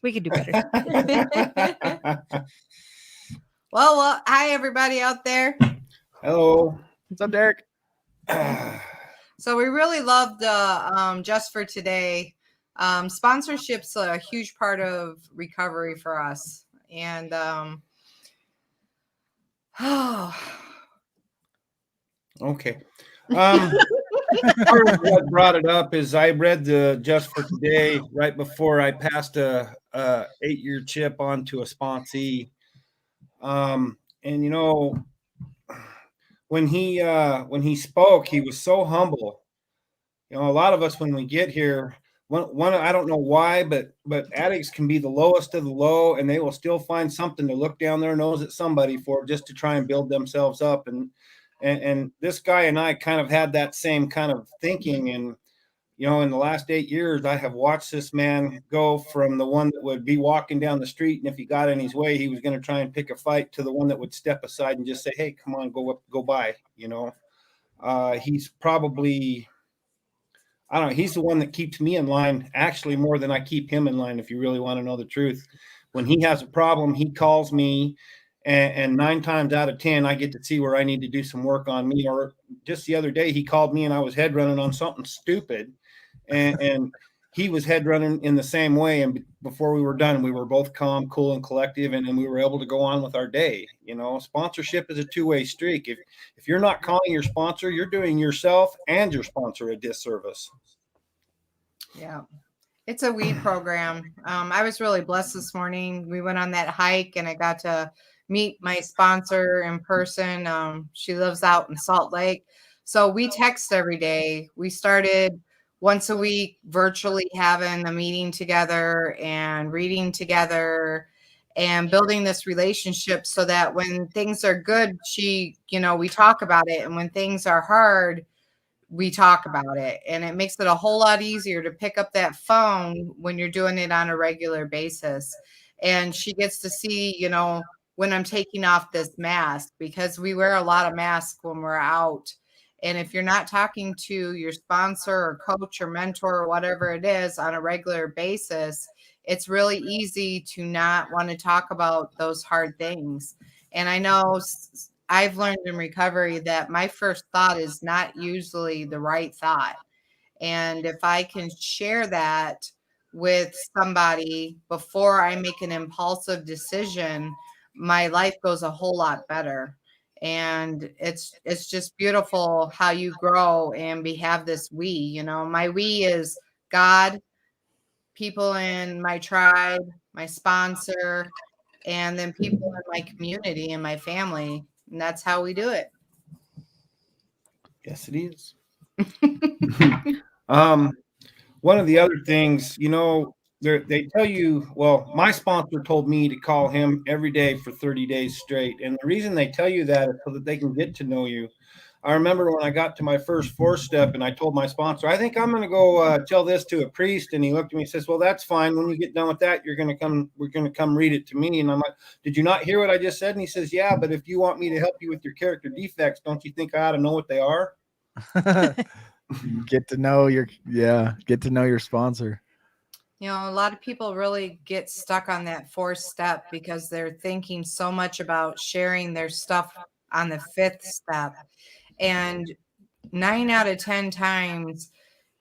Speaker 2: We could do better.
Speaker 5: Well, hi everybody out there.
Speaker 4: Hello.
Speaker 1: What's up, Derek?
Speaker 5: So we really loved Just for Today. Sponsorship's a huge part of recovery for us. And
Speaker 4: Okay. Part of what brought it up is I read the Just for Today right before I passed a 8-year chip on to a sponsee. And when he spoke, he was so humble. A lot of us, when we get here, one I don't know why, but addicts can be the lowest of the low, and they will still find something to look down their nose at somebody for, just to try and build themselves up. And this guy and I kind of had that same kind of thinking. And, in the last 8 years, I have watched this man go from the one that would be walking down the street, and if he got in his way, he was going to try and pick a fight, to the one that would step aside and just say, hey, come on, go by. He's probably, I don't know, he's the one that keeps me in line, actually more than I keep him in line, if you really want to know the truth. When he has a problem, he calls me, and 9 times out of 10, I get to see where I need to do some work on me. Or just the other day, he called me and I was head running on something stupid, and he was head running in the same way. And before we were done, we were both calm, cool, and collective, and we were able to go on with our day. Sponsorship is a two-way streak. If you're not calling your sponsor, you're doing yourself and your sponsor a disservice.
Speaker 5: yeah, it's a weed program. I was really blessed this morning. We went on that hike and I got to meet my sponsor in person. She lives out in Salt Lake. So we text every day. We started once a week virtually having a meeting together and reading together and building this relationship so that when things are good, we talk about it. And when things are hard, we talk about it. And it makes it a whole lot easier to pick up that phone when you're doing it on a regular basis. And she gets to see, when I'm taking off this mask, because we wear a lot of masks when we're out. And if you're not talking to your sponsor or coach or mentor or whatever it is on a regular basis, it's really easy to not want to talk about those hard things. And I know I've learned in recovery that my first thought is not usually the right thought. And if I can share that with somebody before I make an impulsive decision, my life goes a whole lot better. And it's just beautiful how you grow and we have this we, my we is God, people in my tribe, my sponsor, and then people in my community and my family. And that's how we do it.
Speaker 4: Yes, it is. One of the other things, they tell you, well, my sponsor told me to call him every day for 30 days straight. And the reason they tell you that is so that they can get to know you. I remember when I got to my first 4-step and I told my sponsor, I think I'm going to go tell this to a priest. And he looked at me and says, well, that's fine. When you get done with that, we're going to come read it to me. And I'm like, did you not hear what I just said? And he says, yeah, but if you want me to help you with your character defects, don't you think I ought to know what they are?
Speaker 1: Get to know your sponsor.
Speaker 5: A lot of people really get stuck on that 4th step because they're thinking so much about sharing their stuff on the 5th step. And 9 out of 10 times,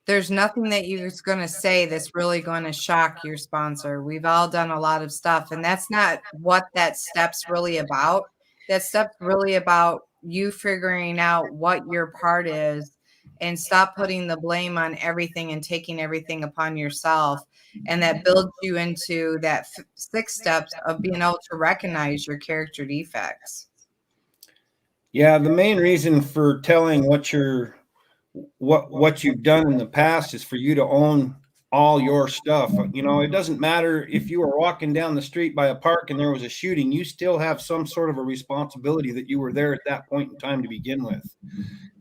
Speaker 5: there's nothing that you're going to say that's really going to shock your sponsor. We've all done a lot of stuff, and that's not what that step's really about. That step's really about you figuring out what your part is and stop putting the blame on everything and taking everything upon yourself. And that builds you into that 6 steps of being able to recognize your character defects.
Speaker 4: Yeah, the main reason for telling what you've done in the past is for you to own all your stuff. It doesn't matter if you were walking down the street by a park and there was a shooting, you still have some sort of a responsibility that you were there at that point in time to begin with.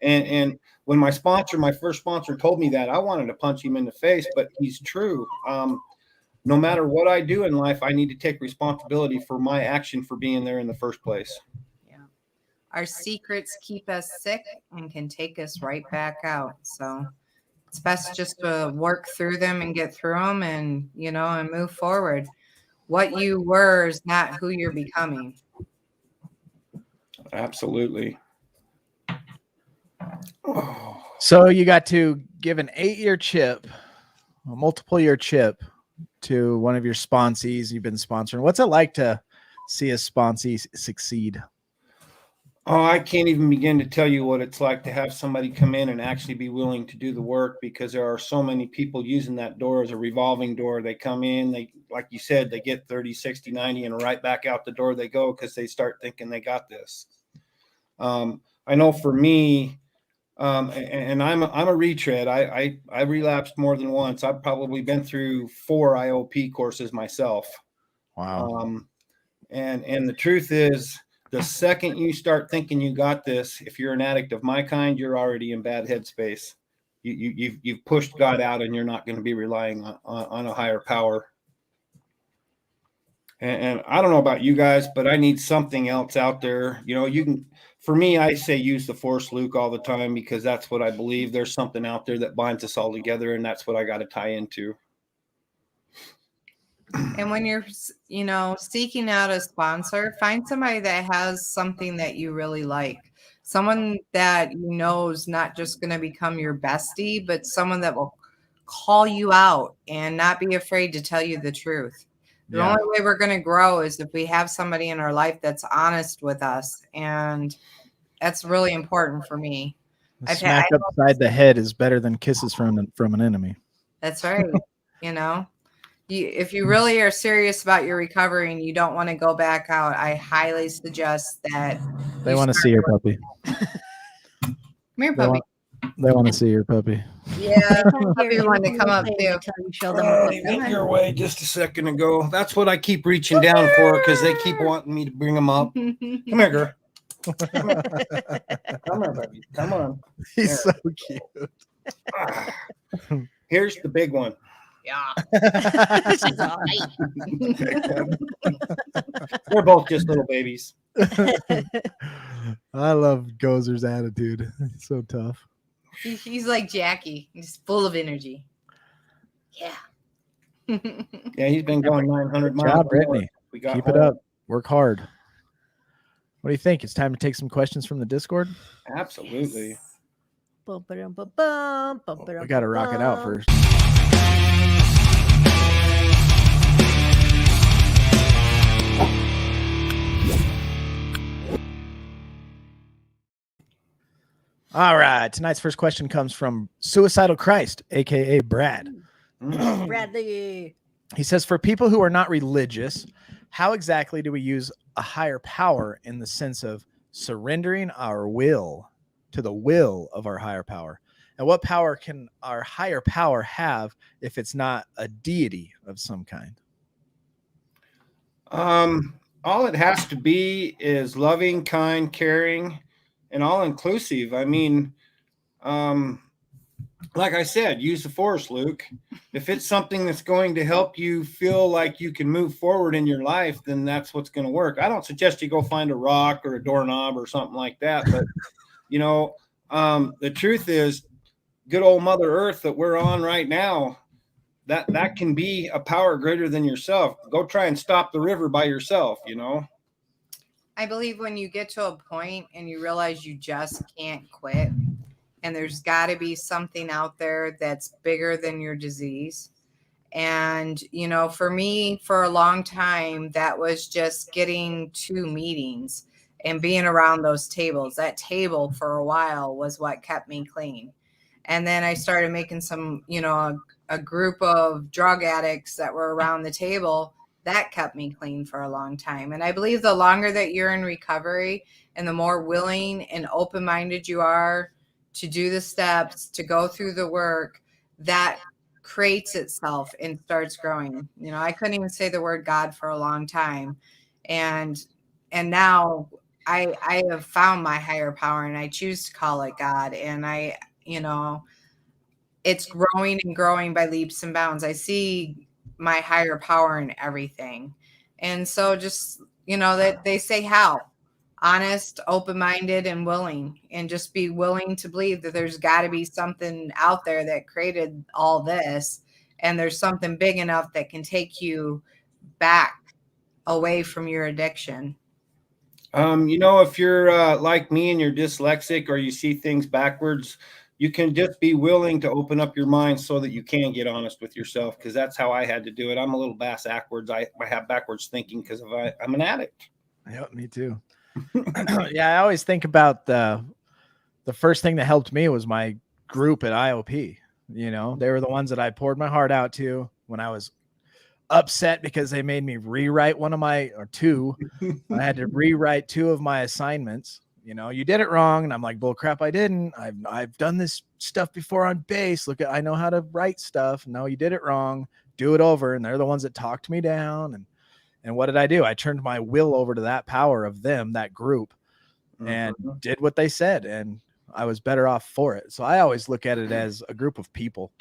Speaker 4: And when my first sponsor told me that, I wanted to punch him in the face, but he's true. No matter what I do in life, I need to take responsibility for my action for being there in the first place.
Speaker 5: Our secrets keep us sick and can take us right back out. So it's best just to work through them and get through them and, and move forward. What you were is not who you're becoming.
Speaker 4: Absolutely.
Speaker 1: So you got to give an 8-year chip, a multiple year chip to one of your sponsees you've been sponsoring. What's it like to see a sponsee succeed?
Speaker 4: Oh, I can't even begin to tell you what it's like to have somebody come in and actually be willing to do the work, because there are so many people using that door as a revolving door. They come in, like you said, they get 30, 60, 90, and right back out the door they go because they start thinking they got this. I know for me, and I'm a retread. I relapsed more than once. I've probably been through 4 IOP courses myself.
Speaker 1: Wow.
Speaker 4: And the truth is, the second you start thinking you got this, if you're an addict of my kind, you're already in bad headspace. You've pushed God out, and you're not going to be relying on a higher power. And I don't know about you guys, but I need something else out there. For me, I say use the Force Luke all the time, because that's what I believe. There's something out there that binds us all together, and that's what I got to tie into.
Speaker 5: And when you're, seeking out a sponsor, find somebody that has something that you really like. Someone that is not just going to become your bestie, but someone that will call you out and not be afraid to tell you the truth. The only way we're going to grow is if we have somebody in our life that's honest with us. And that's really important for me.
Speaker 1: A smack upside the head is better than kisses from an enemy.
Speaker 5: That's right. If you really are serious about your recovery and you don't want to go back out, I highly suggest that
Speaker 1: they want to see your puppy.
Speaker 5: Come here, puppy.
Speaker 1: They want to see your puppy.
Speaker 5: Yeah,
Speaker 2: They come here,
Speaker 5: everyone to
Speaker 2: you
Speaker 5: come up
Speaker 2: play
Speaker 5: too.
Speaker 2: until you show them what
Speaker 4: He
Speaker 2: you've
Speaker 4: went
Speaker 2: done.
Speaker 4: your way just a second ago. That's what I keep reaching down for because they keep wanting me to bring them up. Come here, girl. Come here, baby. Come on.
Speaker 1: He's so cute.
Speaker 4: Ah. Here's the big one.
Speaker 5: Yeah.
Speaker 2: She's all right.
Speaker 4: They're both just little babies.
Speaker 1: I love Gozer's attitude. He's so tough.
Speaker 5: He's like Jackie. He's full of energy. Yeah.
Speaker 4: Yeah, he's been going 900
Speaker 1: Good
Speaker 4: miles.
Speaker 1: job, Brittany.
Speaker 4: We got
Speaker 1: Keep it
Speaker 4: home.
Speaker 1: up. Work hard. What do you think? It's time to take some questions from the Discord.
Speaker 4: Absolutely.
Speaker 2: Bum, ba-dum, ba-bum, bum,
Speaker 1: We
Speaker 2: ba-dum,
Speaker 1: got to rock it out
Speaker 2: ba-bum.
Speaker 1: first. All right. Tonight's first question comes from Suicidal Christ, aka Brad.
Speaker 4: Mm.
Speaker 2: Bradley.
Speaker 1: He says, for people who are not religious, how exactly do we use a higher power in the sense of surrendering our will to the will of our higher power? And what power can our higher power have if it's not a deity of some kind?
Speaker 4: All it has to be is loving, kind, caring, and all inclusive. I mean, like I said, use the force, Luke. If it's something that's going to help you feel like you can move forward in your life, then that's what's going to work. I don't suggest you go find a rock or a doorknob or something like that. But, you know, the truth is, good old Mother Earth that we're on right now, that can be a power greater than yourself. Go try and stop the river by yourself, you know?
Speaker 5: I believe when you get to a point and you realize you just can't quit, and there's got to be something out there that's bigger than your disease. And, you know, for me, for a long time, that was just getting to meetings and being around those tables. That table for a while was what kept me clean. And then I started making some, you know, a group of drug addicts that were around the table. That kept me clean for a long time. And I believe the longer that you're in recovery and the more willing and open-minded you are to do the steps, to go through the work, that creates itself and starts growing. You know, I couldn't even say the word God for a long time. And now I have found my higher power and I choose to call it God. And you know, it's growing and growing by leaps and bounds. I see my higher power in everything. And so just, you know, that they say how honest, open-minded, and willing, and just be willing to believe that there's got to be something out there that created all this. And there's something big enough that can take you back away from your addiction.
Speaker 4: You know, if you're like me and you're dyslexic or you see things backwards, you can just be willing to open up your mind so that you can get honest with yourself, because that's how I had to do it. I'm a little backwards. I have backwards thinking because I'm an addict.
Speaker 1: Yep, me too. Yeah, I always think about the first thing that helped me was my group at IOP. You know, they were the ones that I poured my heart out to when I was upset because they made me rewrite I had to rewrite 2 of my assignments. You know, you did it wrong. And I'm like, bull crap, I didn't. I've done this stuff before on base. Look, I know how to write stuff. No, you did it wrong. Do it over. And they're the ones that talked me down. And what did I do? I turned my will over to that power of them, that group, and did what they said. And I was better off for it. So I always look at it as a group of people,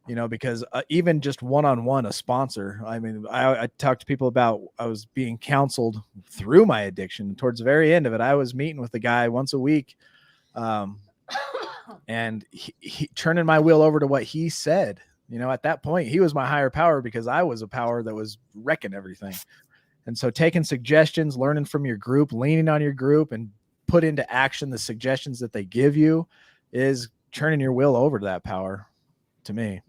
Speaker 1: you know, because even just one-on-one, a sponsor, I mean, I talked to people about, I was being counseled through my addiction. Towards the very end of it, I was meeting with the guy once a week. And he turning my will over to what he said. You know, at that point, he was my higher power because I was a power that was wrecking everything. And so taking suggestions, learning from your group, leaning on your group, and put into action the suggestions that they give you is turning your will over to that power, to me.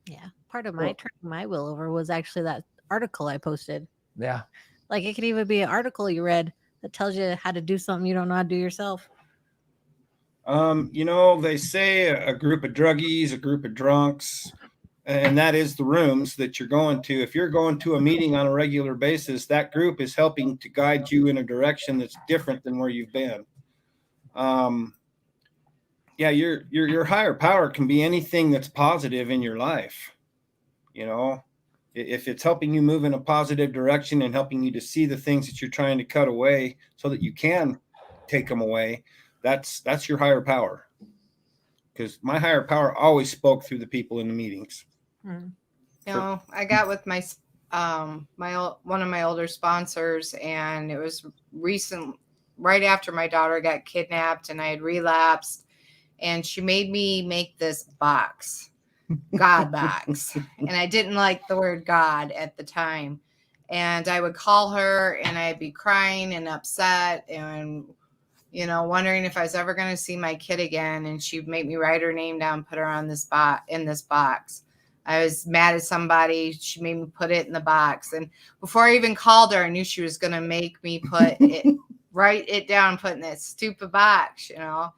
Speaker 2: Yeah. Part of my turning my will over was actually that article I posted.
Speaker 1: Yeah.
Speaker 2: Like it could even be an article you read that tells you how to do something you don't know how to do yourself.
Speaker 4: You know, they say a group of druggies, a group of drunks, and that is the rooms that you're going to. If you're going to a meeting on a regular basis, that group is helping to guide you in a direction that's different than where you've been. yeah, your higher power can be anything that's positive in your life. You know, if it's helping you move in a positive direction and helping you to see the things that you're trying to cut away so that you can take them away, that's your higher power. Because my higher power always spoke through the people in the meetings.
Speaker 2: Hmm.
Speaker 5: You know, I got with my one of my older sponsors, and it was right after my daughter got kidnapped and I had relapsed, and she made me make this box, God box. And I didn't like the word God at the time. And I would call her and I'd be crying and upset and, you know, wondering if I was ever going to see my kid again. And she'd make me write her name down, put her on this in this box. I was mad at somebody. She made me put it in the box. And before I even called her, I knew she was going to make me write it down, put in that stupid box, you know.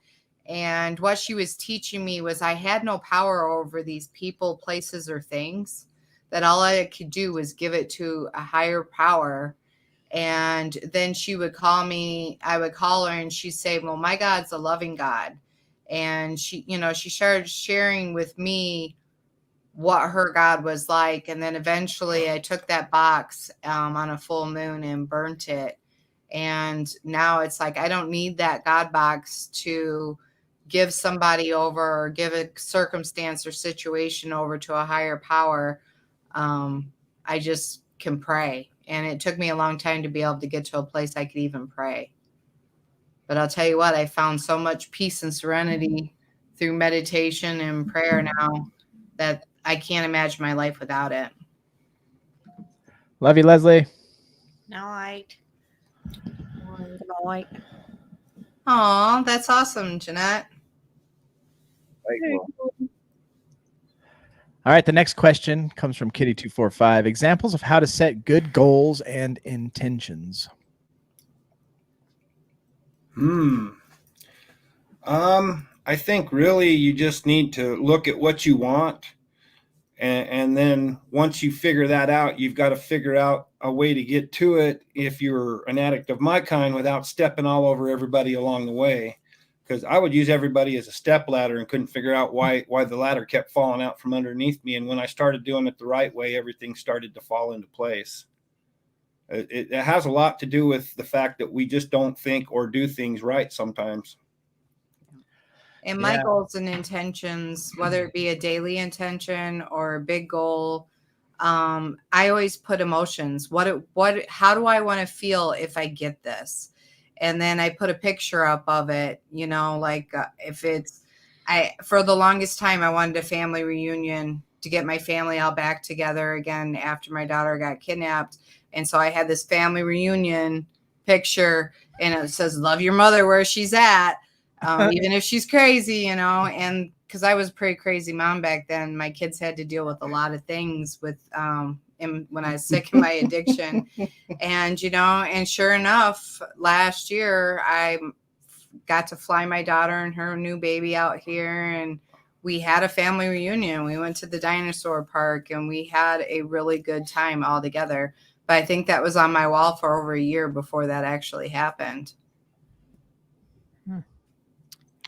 Speaker 5: And what she was teaching me was I had no power over these people, places, or things, that all I could do was give it to a higher power. And then she would call me, I would call her and she'd say, well, my God's a loving God. And she, you know, she started sharing with me what her God was like. And then eventually I took that box on a full moon and burnt it. And now it's like, I don't need that God box to give somebody over or give a circumstance or situation over to a higher power. I just can pray. And it took me a long time to be able to get to a place I could even pray. But I'll tell you what, I found so much peace and serenity through meditation and prayer now that I can't imagine my life without it.
Speaker 1: Love you, Leslie.
Speaker 2: Night. Good night.
Speaker 5: Oh, that's awesome, Jeanette.
Speaker 1: All right, the next question comes from Kitty245. Examples of how to set good goals and intentions.
Speaker 4: I think really you just need to look at what you want. And then once you figure that out, you've got to figure out a way to get to it if you're an addict of my kind without stepping all over everybody along the way. Because I would use everybody as a step ladder and couldn't figure out why the ladder kept falling out from underneath me. And when I started doing it the right way, everything started to fall into place. It has a lot to do with the fact that we just don't think or do things right sometimes.
Speaker 5: And my goals and intentions, whether it be a daily intention or a big goal, I always put emotions. How do I want to feel if I get this? And then I put a picture up of it, you know, like for the longest time, I wanted a family reunion to get my family all back together again after my daughter got kidnapped. And so I had this family reunion picture and it says, love your mother where she's at. Even if she's crazy, you know, and because I was a pretty crazy mom back then, my kids had to deal with a lot of things with when I was sick in my addiction. And, you know, and sure enough, last year I got to fly my daughter and her new baby out here, and we had a family reunion. We went to the dinosaur park and we had a really good time all together. But I think that was on my wall for over a year before that actually happened.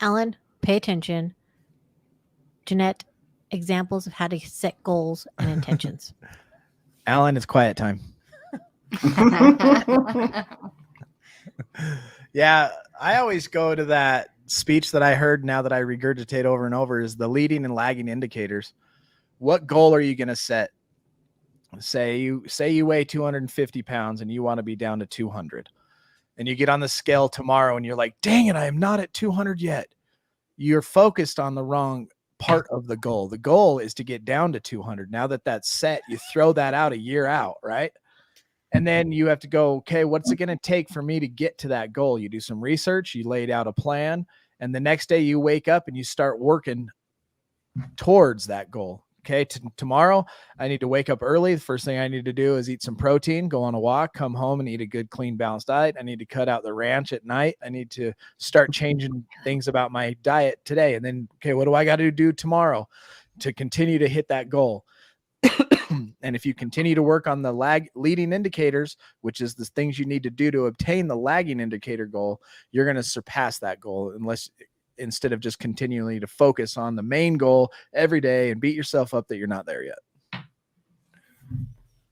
Speaker 2: Alan, pay attention. Jeanette, examples of how to set goals and intentions.
Speaker 1: Alan, it's quiet time. Yeah, I always go to that speech that I heard now that I regurgitate over and over is the leading and lagging indicators. What goal are you going to set? Say you weigh 250 pounds and you want to be down to 200. And you get on the scale tomorrow and you're like, dang it, I am not at 200 yet. You're focused on the wrong part of the goal. The goal is to get down to 200. Now that that's set, you throw that out a year out, right? And then you have to go, okay, what's it going to take for me to get to that goal? You do some research, you laid out a plan, and the next day you wake up and you start working towards that goal. Okay, tomorrow I need to wake up early. The first thing I need to do is eat some protein, go on a walk, come home and eat a good, clean, balanced diet. I need to cut out the ranch at night. I need to start changing things about my diet today. And then, okay, what do I got to do tomorrow to continue to hit that goal? And if you continue to work on the leading indicators, which is the things you need to do to obtain the lagging indicator goal, you're going to surpass that goal unless instead of just continually to focus on the main goal every day and beat yourself up that you're not there yet.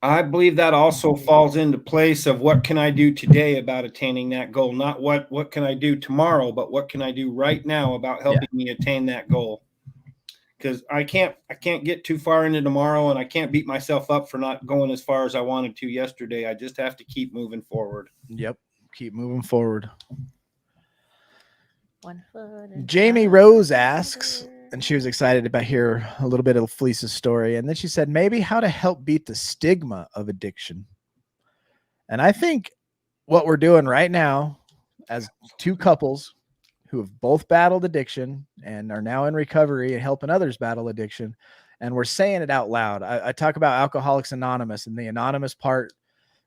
Speaker 4: I believe that also falls into place of what can I do today about attaining that goal? Not what can I do tomorrow, but what can I do right now about helping me attain that goal? Because I can't get too far into tomorrow, and I can't beat myself up for not going as far as I wanted to yesterday. I just have to keep moving forward.
Speaker 1: Yep. Keep moving forward.
Speaker 2: 1 foot. in
Speaker 1: Jamie
Speaker 2: front
Speaker 1: Rose
Speaker 2: of the
Speaker 1: asks,
Speaker 2: other.
Speaker 1: and she was excited about hear a little bit of Felice's story. And then she said, maybe how to help beat the stigma of addiction. And I think what we're doing right now as two couples who have both battled addiction and are now in recovery and helping others battle addiction, and we're saying it out loud. I talk about Alcoholics Anonymous, and the anonymous part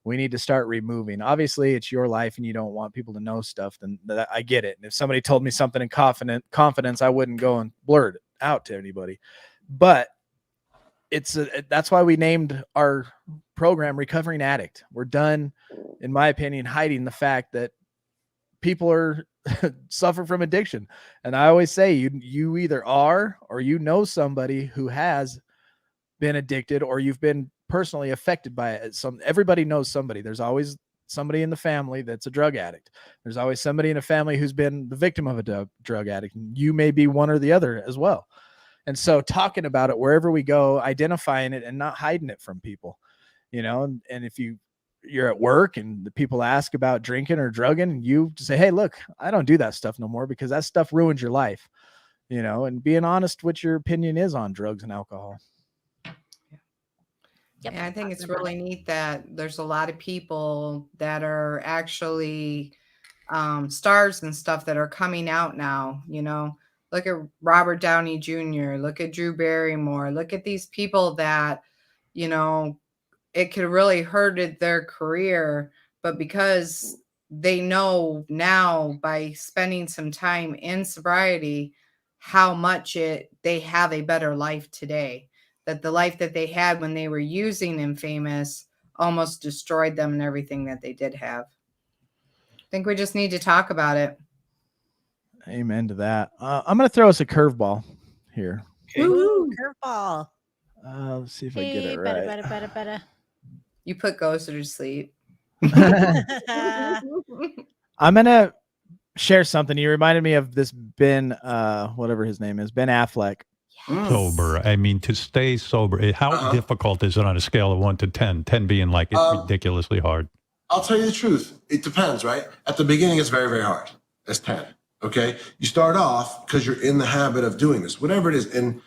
Speaker 1: we need to start removing. Obviously, it's your life and you don't want people to know stuff, then I get it. And if somebody told me something in confidence, I wouldn't go and blurt it out to anybody. But that's why we named our program Recovering Addict. We're done, in my opinion, hiding the fact that people are suffer from addiction. And I always say you either are or you know somebody who has been addicted, or you've been personally affected by it. Everybody knows somebody. There's always somebody in the family that's a drug addict. There's always somebody in a family who's been the victim of a drug addict. You may be one or the other as well. And so talking about it wherever we go, identifying it and not hiding it from people, and if you're at work and the people ask about drinking or drugging, and you say, hey, look, I don't do that stuff no more because that stuff ruins your life, and being honest what your opinion is on drugs and alcohol.
Speaker 2: Yep.
Speaker 5: Yeah, I think it's really neat that there's a lot of people that are actually stars and stuff that are coming out now. Look at Robert Downey Jr., look at Drew Barrymore, look at these people that, it could really hurted their career, but because they know now by spending some time in sobriety, how much they have a better life today. That the life that they had when they were using Infamous almost destroyed them and everything that they did have. I think we just need to talk about it.
Speaker 1: Amen to that. I'm going to throw us a curveball here.
Speaker 2: Ooh, curveball.
Speaker 1: Let's see if I get it right.
Speaker 2: Better.
Speaker 5: You put Ghoster to sleep.
Speaker 1: I'm going to share something. You reminded me of this Ben, whatever his name is, Ben Affleck.
Speaker 6: Sober. I mean, to stay sober. How difficult is it on a scale of 1 to 10? 10 being like it's ridiculously hard.
Speaker 7: I'll tell you the truth. It depends, right? At the beginning, it's very, very hard. That's 10. Okay. You start off because you're in the habit of doing this, whatever it is. And,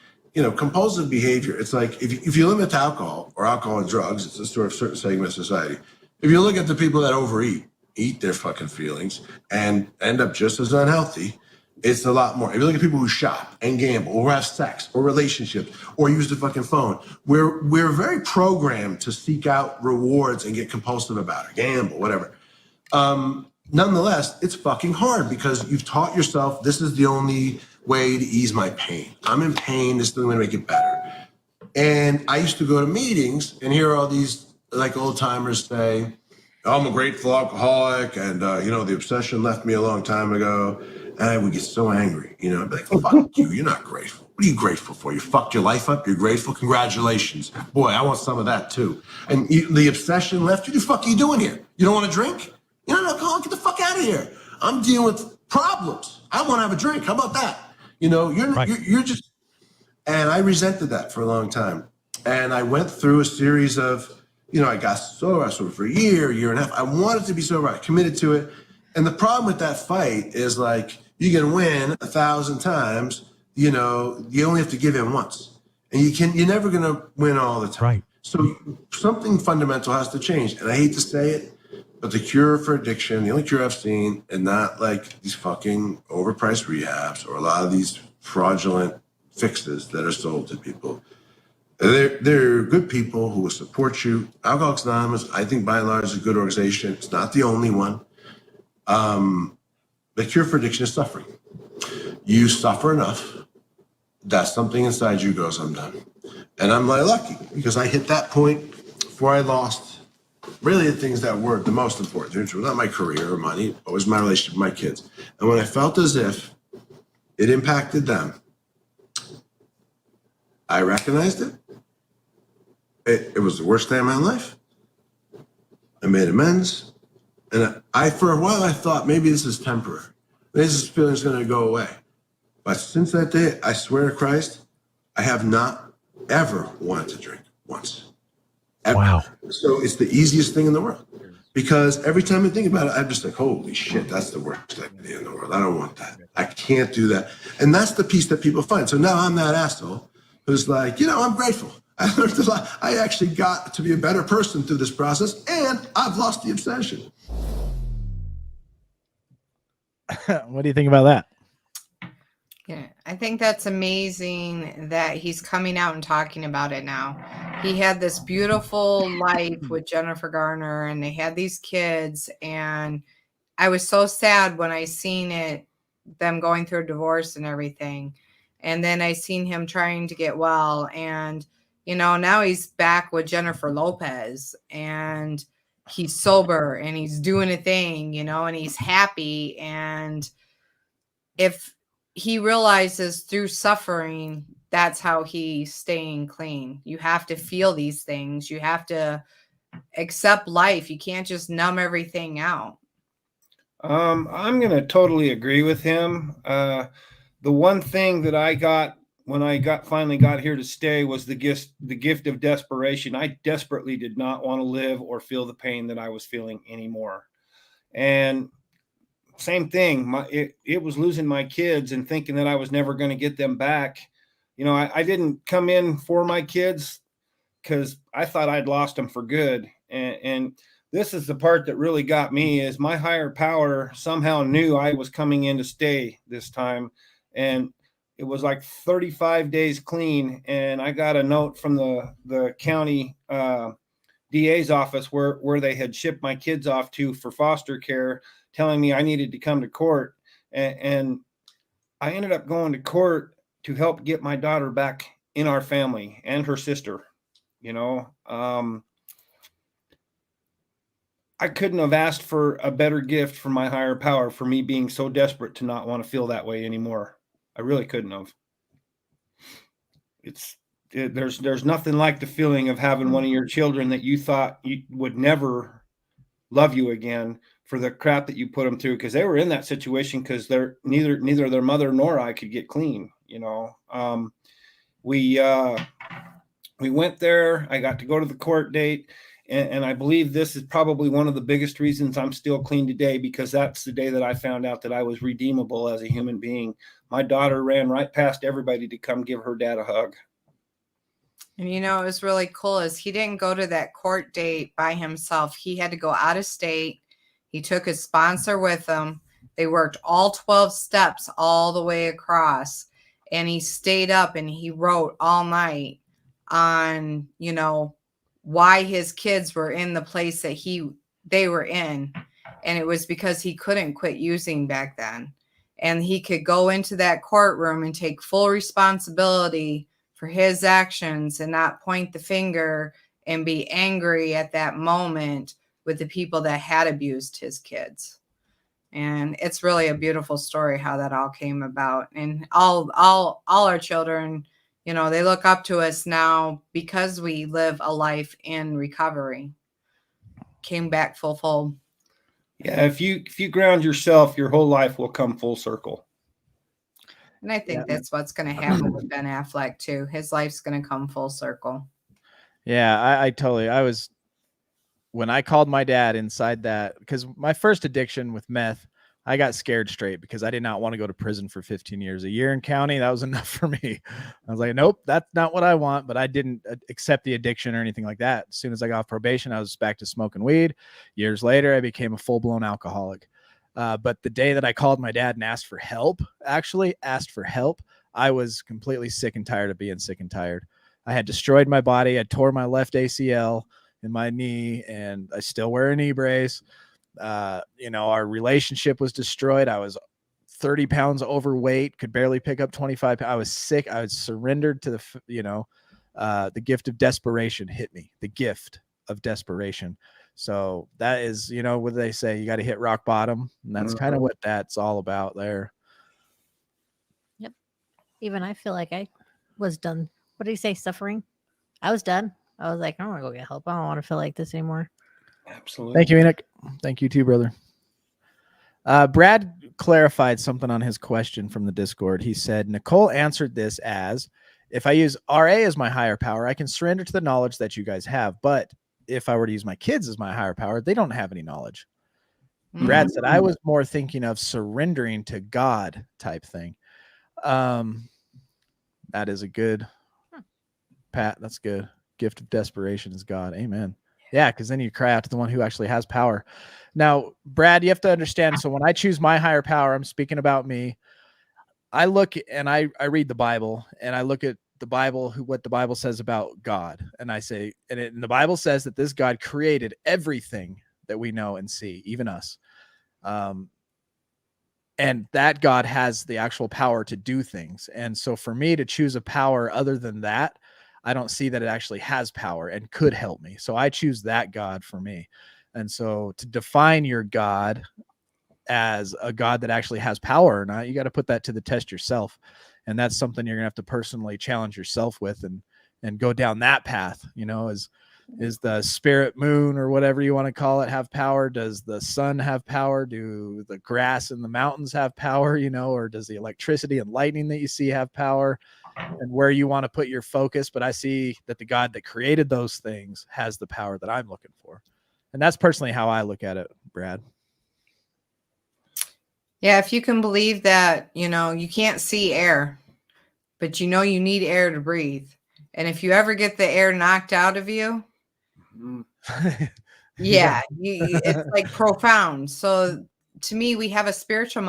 Speaker 7: compulsive behavior, it's like if you limit to alcohol or alcohol and drugs, it's a sort of certain segment of society. If you look at the people that overeat, eat their fucking feelings, and end up just as unhealthy, it's a lot more. If you look at people who shop and gamble or have sex or relationships or use the fucking phone, we're very programmed to seek out rewards and get compulsive about it, gamble, whatever. Nonetheless, it's fucking hard because you've taught yourself this is the only way to ease my pain. I'm in pain. This is the only way to make it better. And I used to go to meetings and hear all these like old timers say, I'm a grateful alcoholic, and the obsession left me a long time ago. And I would get so angry, I'd be like, fuck you, you're not grateful. What are you grateful for? You fucked your life up, you're grateful? Congratulations. Boy, I want some of that too. And the obsession left you, what the fuck are you doing here? You don't want to drink? You're not an alcoholic, get the fuck out of here. I'm dealing with problems. I want to have a drink, how about that? You're just, and I resented that for a long time. And I went through a series of, I got sober for a year and a half. I wanted to be sober, I committed to it. And the problem with that fight is like, you can win 1,000 times, you only have to give in once. And you're never going to win all the time.
Speaker 6: Right.
Speaker 7: So something fundamental has to change. And I hate to say it, but the cure for addiction, the only cure I've seen, and not like these fucking overpriced rehabs or a lot of these fraudulent fixes that are sold to people. They're good people who will support you. Alcoholics Anonymous, I think by and large is a good organization. It's not the only one. The cure for addiction is suffering. You suffer enough that something inside you goes, I'm done. And I'm like lucky because I hit that point before I lost really the things that were the most important, which was not my career or money, it was my relationship with my kids. And when I felt as if It impacted them. I recognized it. It was the worst day of my life. I made amends. And for a while, I thought maybe this is temporary. This feeling is going to go away. But since that day, I swear to Christ, I have not ever wanted to drink once. Ever.
Speaker 6: Wow.
Speaker 7: So it's the easiest thing in the world. Because every time I think about it, I'm just like, holy shit, that's the worst idea in the world. I don't want that. I can't do that. And that's the piece that people find. So now I'm that asshole who's like, I'm grateful. I learned a lot. I actually got to be a better person through this process, and I've lost the obsession.
Speaker 1: What do you think about that?
Speaker 5: Yeah, I think that's amazing that he's coming out and talking about it now. He had this beautiful life with Jennifer Garner, and they had these kids, and I was so sad when I seen them going through a divorce and everything. And then I seen him trying to get well, and now he's back with Jennifer Lopez, and he's sober and he's doing a thing, and he's happy. And if he realizes through suffering, that's how he's staying clean. You have to feel these things. You have to accept life. You can't just numb everything out.
Speaker 4: I'm going to totally agree with him. The one thing that I got when I finally got here to stay was the gift of desperation. I desperately did not want to live or feel the pain that I was feeling anymore. And same thing. It was losing my kids and thinking that I was never going to get them back. I didn't come in for my kids because I thought I'd lost them for good. And this is the part that really got me, is my higher power somehow knew I was coming in to stay this time. And it was like 35 days clean. And I got a note from the county DA's office where they had shipped my kids off to for foster care, telling me I needed to come to court. And I ended up going to court to help get my daughter back in our family and her sister. I couldn't have asked for a better gift from my higher power for me being so desperate to not want to feel that way anymore. I really couldn't have. There's nothing like the feeling of having one of your children that you thought you would never love you again for the crap that you put them through, because they were in that situation because they're neither their mother nor I could get clean. We went there. I got to go to the court date. And I believe this is probably one of the biggest reasons I'm still clean today, because that's the day that I found out that I was redeemable as a human being. My daughter ran right past everybody to come give her dad a hug.
Speaker 5: And it was really cool is he didn't go to that court date by himself. He had to go out of state. He took his sponsor with him. They worked all 12 steps all the way across. And he stayed up and he wrote all night on, why his kids were in the place that they were in. And it was because he couldn't quit using back then. And he could go into that courtroom and take full responsibility for his actions and not point the finger and be angry at that moment with the people that had abused his kids. And it's really a beautiful story how that all came about. And all our children, they look up to us now because we live a life in recovery. Came back full.
Speaker 4: Yeah, if you ground yourself, your whole life will come full circle.
Speaker 5: And I think that's what's going to happen with Ben Affleck too. His life's going to come full circle.
Speaker 1: Yeah, when I called my dad inside that, because my first addiction with meth, I got scared straight because I did not want to go to prison for 15 years. A year in county, that was enough for me. I was like, nope, that's not what I want. But I didn't accept the addiction or anything like that. As soon as I got off probation, I was back to smoking weed. Years later, I became a full-blown alcoholic. But the day that I called my dad and asked for help, I was completely sick and tired of being sick and tired. I had destroyed my body. I tore my left ACL in my knee, and I still wear a knee brace. Our relationship was destroyed. I was 30 pounds overweight, could barely pick up 25 pounds. I was sick. I was surrendered to the gift of desperation hit me, the gift of desperation. So that is, what they say, you got to hit rock bottom. And that's kind of what that's all about there.
Speaker 2: Even I feel like I was done. What did he say? Suffering? I was done. I was like, I don't want to go get help. I don't want to feel like this anymore.
Speaker 4: Absolutely.
Speaker 1: Thank you, Enoch. Thank you too, brother. Brad clarified something on his question from the Discord. He said, Nicole answered this as, if I use RA as my higher power, I can surrender to the knowledge that you guys have. But if I were to use my kids as my higher power, they don't have any knowledge. Brad said, I was more thinking of surrendering to God type thing. That is a good, Pat, that's good. Gift of desperation is God. Amen. Yeah, because then you cry out to the one who actually has power. Now, Brad, you have to understand. So when I choose my higher power, I'm speaking about me. I look and I read the Bible, and I look at the Bible, what the Bible says about God. And I say, and the Bible says that this God created everything that we know and see, even us. And that God has the actual power to do things. And so for me to choose a power other than that, I don't see that it actually has power and could help me. So I choose that God for me. And so to define your God as a God that actually has power or not, you got to put that to the test yourself. And that's something you're gonna have to personally challenge yourself with and go down that path. You know, is the spirit moon or whatever you want to call it have power? Does the sun have power? Do the grass in the mountains have power, you know, or does the electricity and lightning that you see have power? And where you want to put your focus. But I see that the God that created those things has the power that I'm looking for. And that's personally how I look at it, Brad.
Speaker 5: Yeah, if you can believe that, you know, you can't see air, but you know you need air to breathe. And if you ever get the air knocked out of you, yeah, it's like profound. So to me, we have a spiritual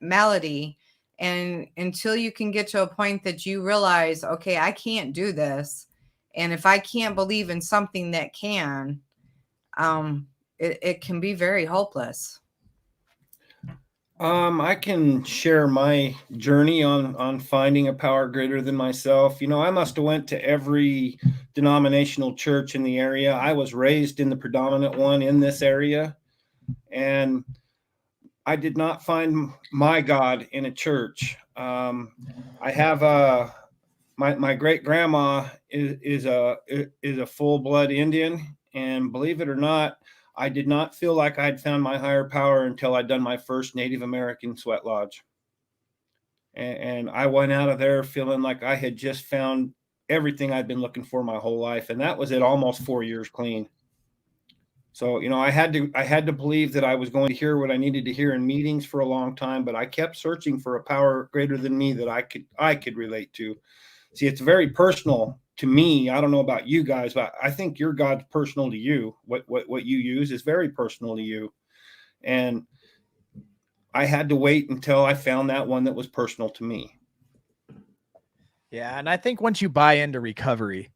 Speaker 5: malady. And until you can get to a point that you realize, okay, I can't do this. And if I can't believe in something that can, it can be very hopeless.
Speaker 4: I can share my journey on finding a power greater than myself. You know, I must have went to every denominational church in the area. I was raised in the predominant one in this area, and I did not find my God in a church. I have my great grandma is a full blood Indian, and believe it or not, I did not feel like I'd found my higher power until I'd done my first Native American sweat lodge. And I went out of there feeling like I had just found everything I'd been looking for my whole life. And that was at almost 4 years clean. So, you know, I had to believe that I was going to hear what I needed to hear in meetings for a long time, but I kept searching for a power greater than me that I could relate to. See, it's very personal to me. I don't know about you guys, but I think your God's personal to you. What you use is very personal to you. And I had to wait until I found that one that was personal to me.
Speaker 1: Yeah. And I think once you buy into recovery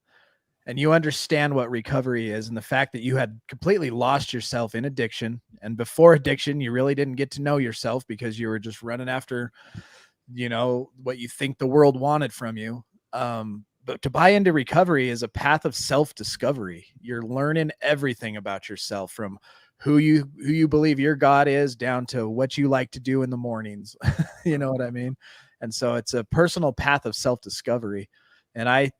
Speaker 1: and you understand what recovery is and the fact that you had completely lost yourself in addiction, and before addiction, you really didn't get to know yourself because you were just running after, you know, what you think the world wanted from you. But to buy into recovery is a path of self-discovery. You're learning everything about yourself, from who you believe your God is down to what you like to do in the mornings. You know what I mean? And so it's a personal path of self-discovery. And I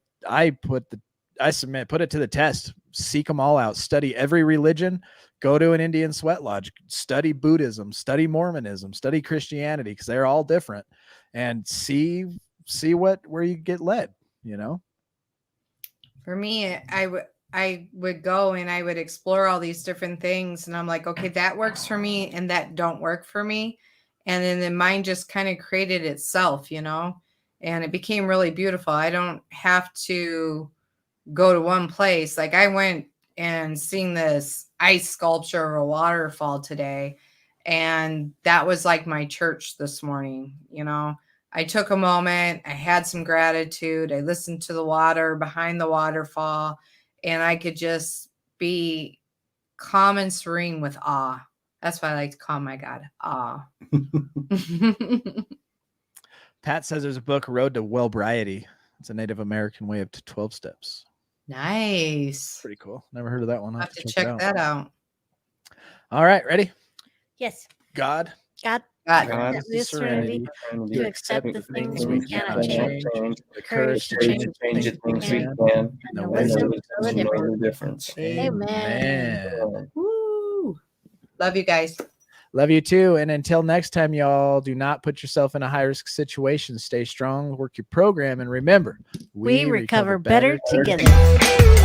Speaker 1: put it to the test, seek them all out, study every religion, go to an Indian sweat lodge, study Buddhism, study Mormonism, study Christianity, because they're all different, and see where you get led, you know? For
Speaker 5: me, I would go and I would explore all these different things, and I'm like, okay, that works for me and that don't work for me. And then the mind just kind of created itself, you know, and it became really beautiful. I don't have to go to one place. Like I went and seen this ice sculpture of a waterfall today, and that was like my church this morning, you know. I took a moment, I had some gratitude, I listened to the water behind the waterfall, and I could just be calm and serene with awe. That's why I like to call my God awe.
Speaker 1: Pat says there's a book, Road to Wellbriety. It's a Native American way of 12 steps.
Speaker 5: Nice.
Speaker 1: Pretty cool. Never heard of that one.
Speaker 5: I'll have to check that out.
Speaker 1: All right, ready?
Speaker 2: Yes.
Speaker 1: God.
Speaker 2: God.
Speaker 5: God.
Speaker 4: God
Speaker 1: is
Speaker 2: the serenity
Speaker 1: to accept the things we cannot change, the
Speaker 2: courage
Speaker 1: courage to change the things we can,
Speaker 2: and the wisdom to know the difference.
Speaker 1: Amen.
Speaker 2: Amen.
Speaker 5: Woo. Love you guys.
Speaker 1: Love you too. And until next time, y'all, do not put yourself in a high risk situation. Stay strong, work your program, and remember,
Speaker 2: We recover better together.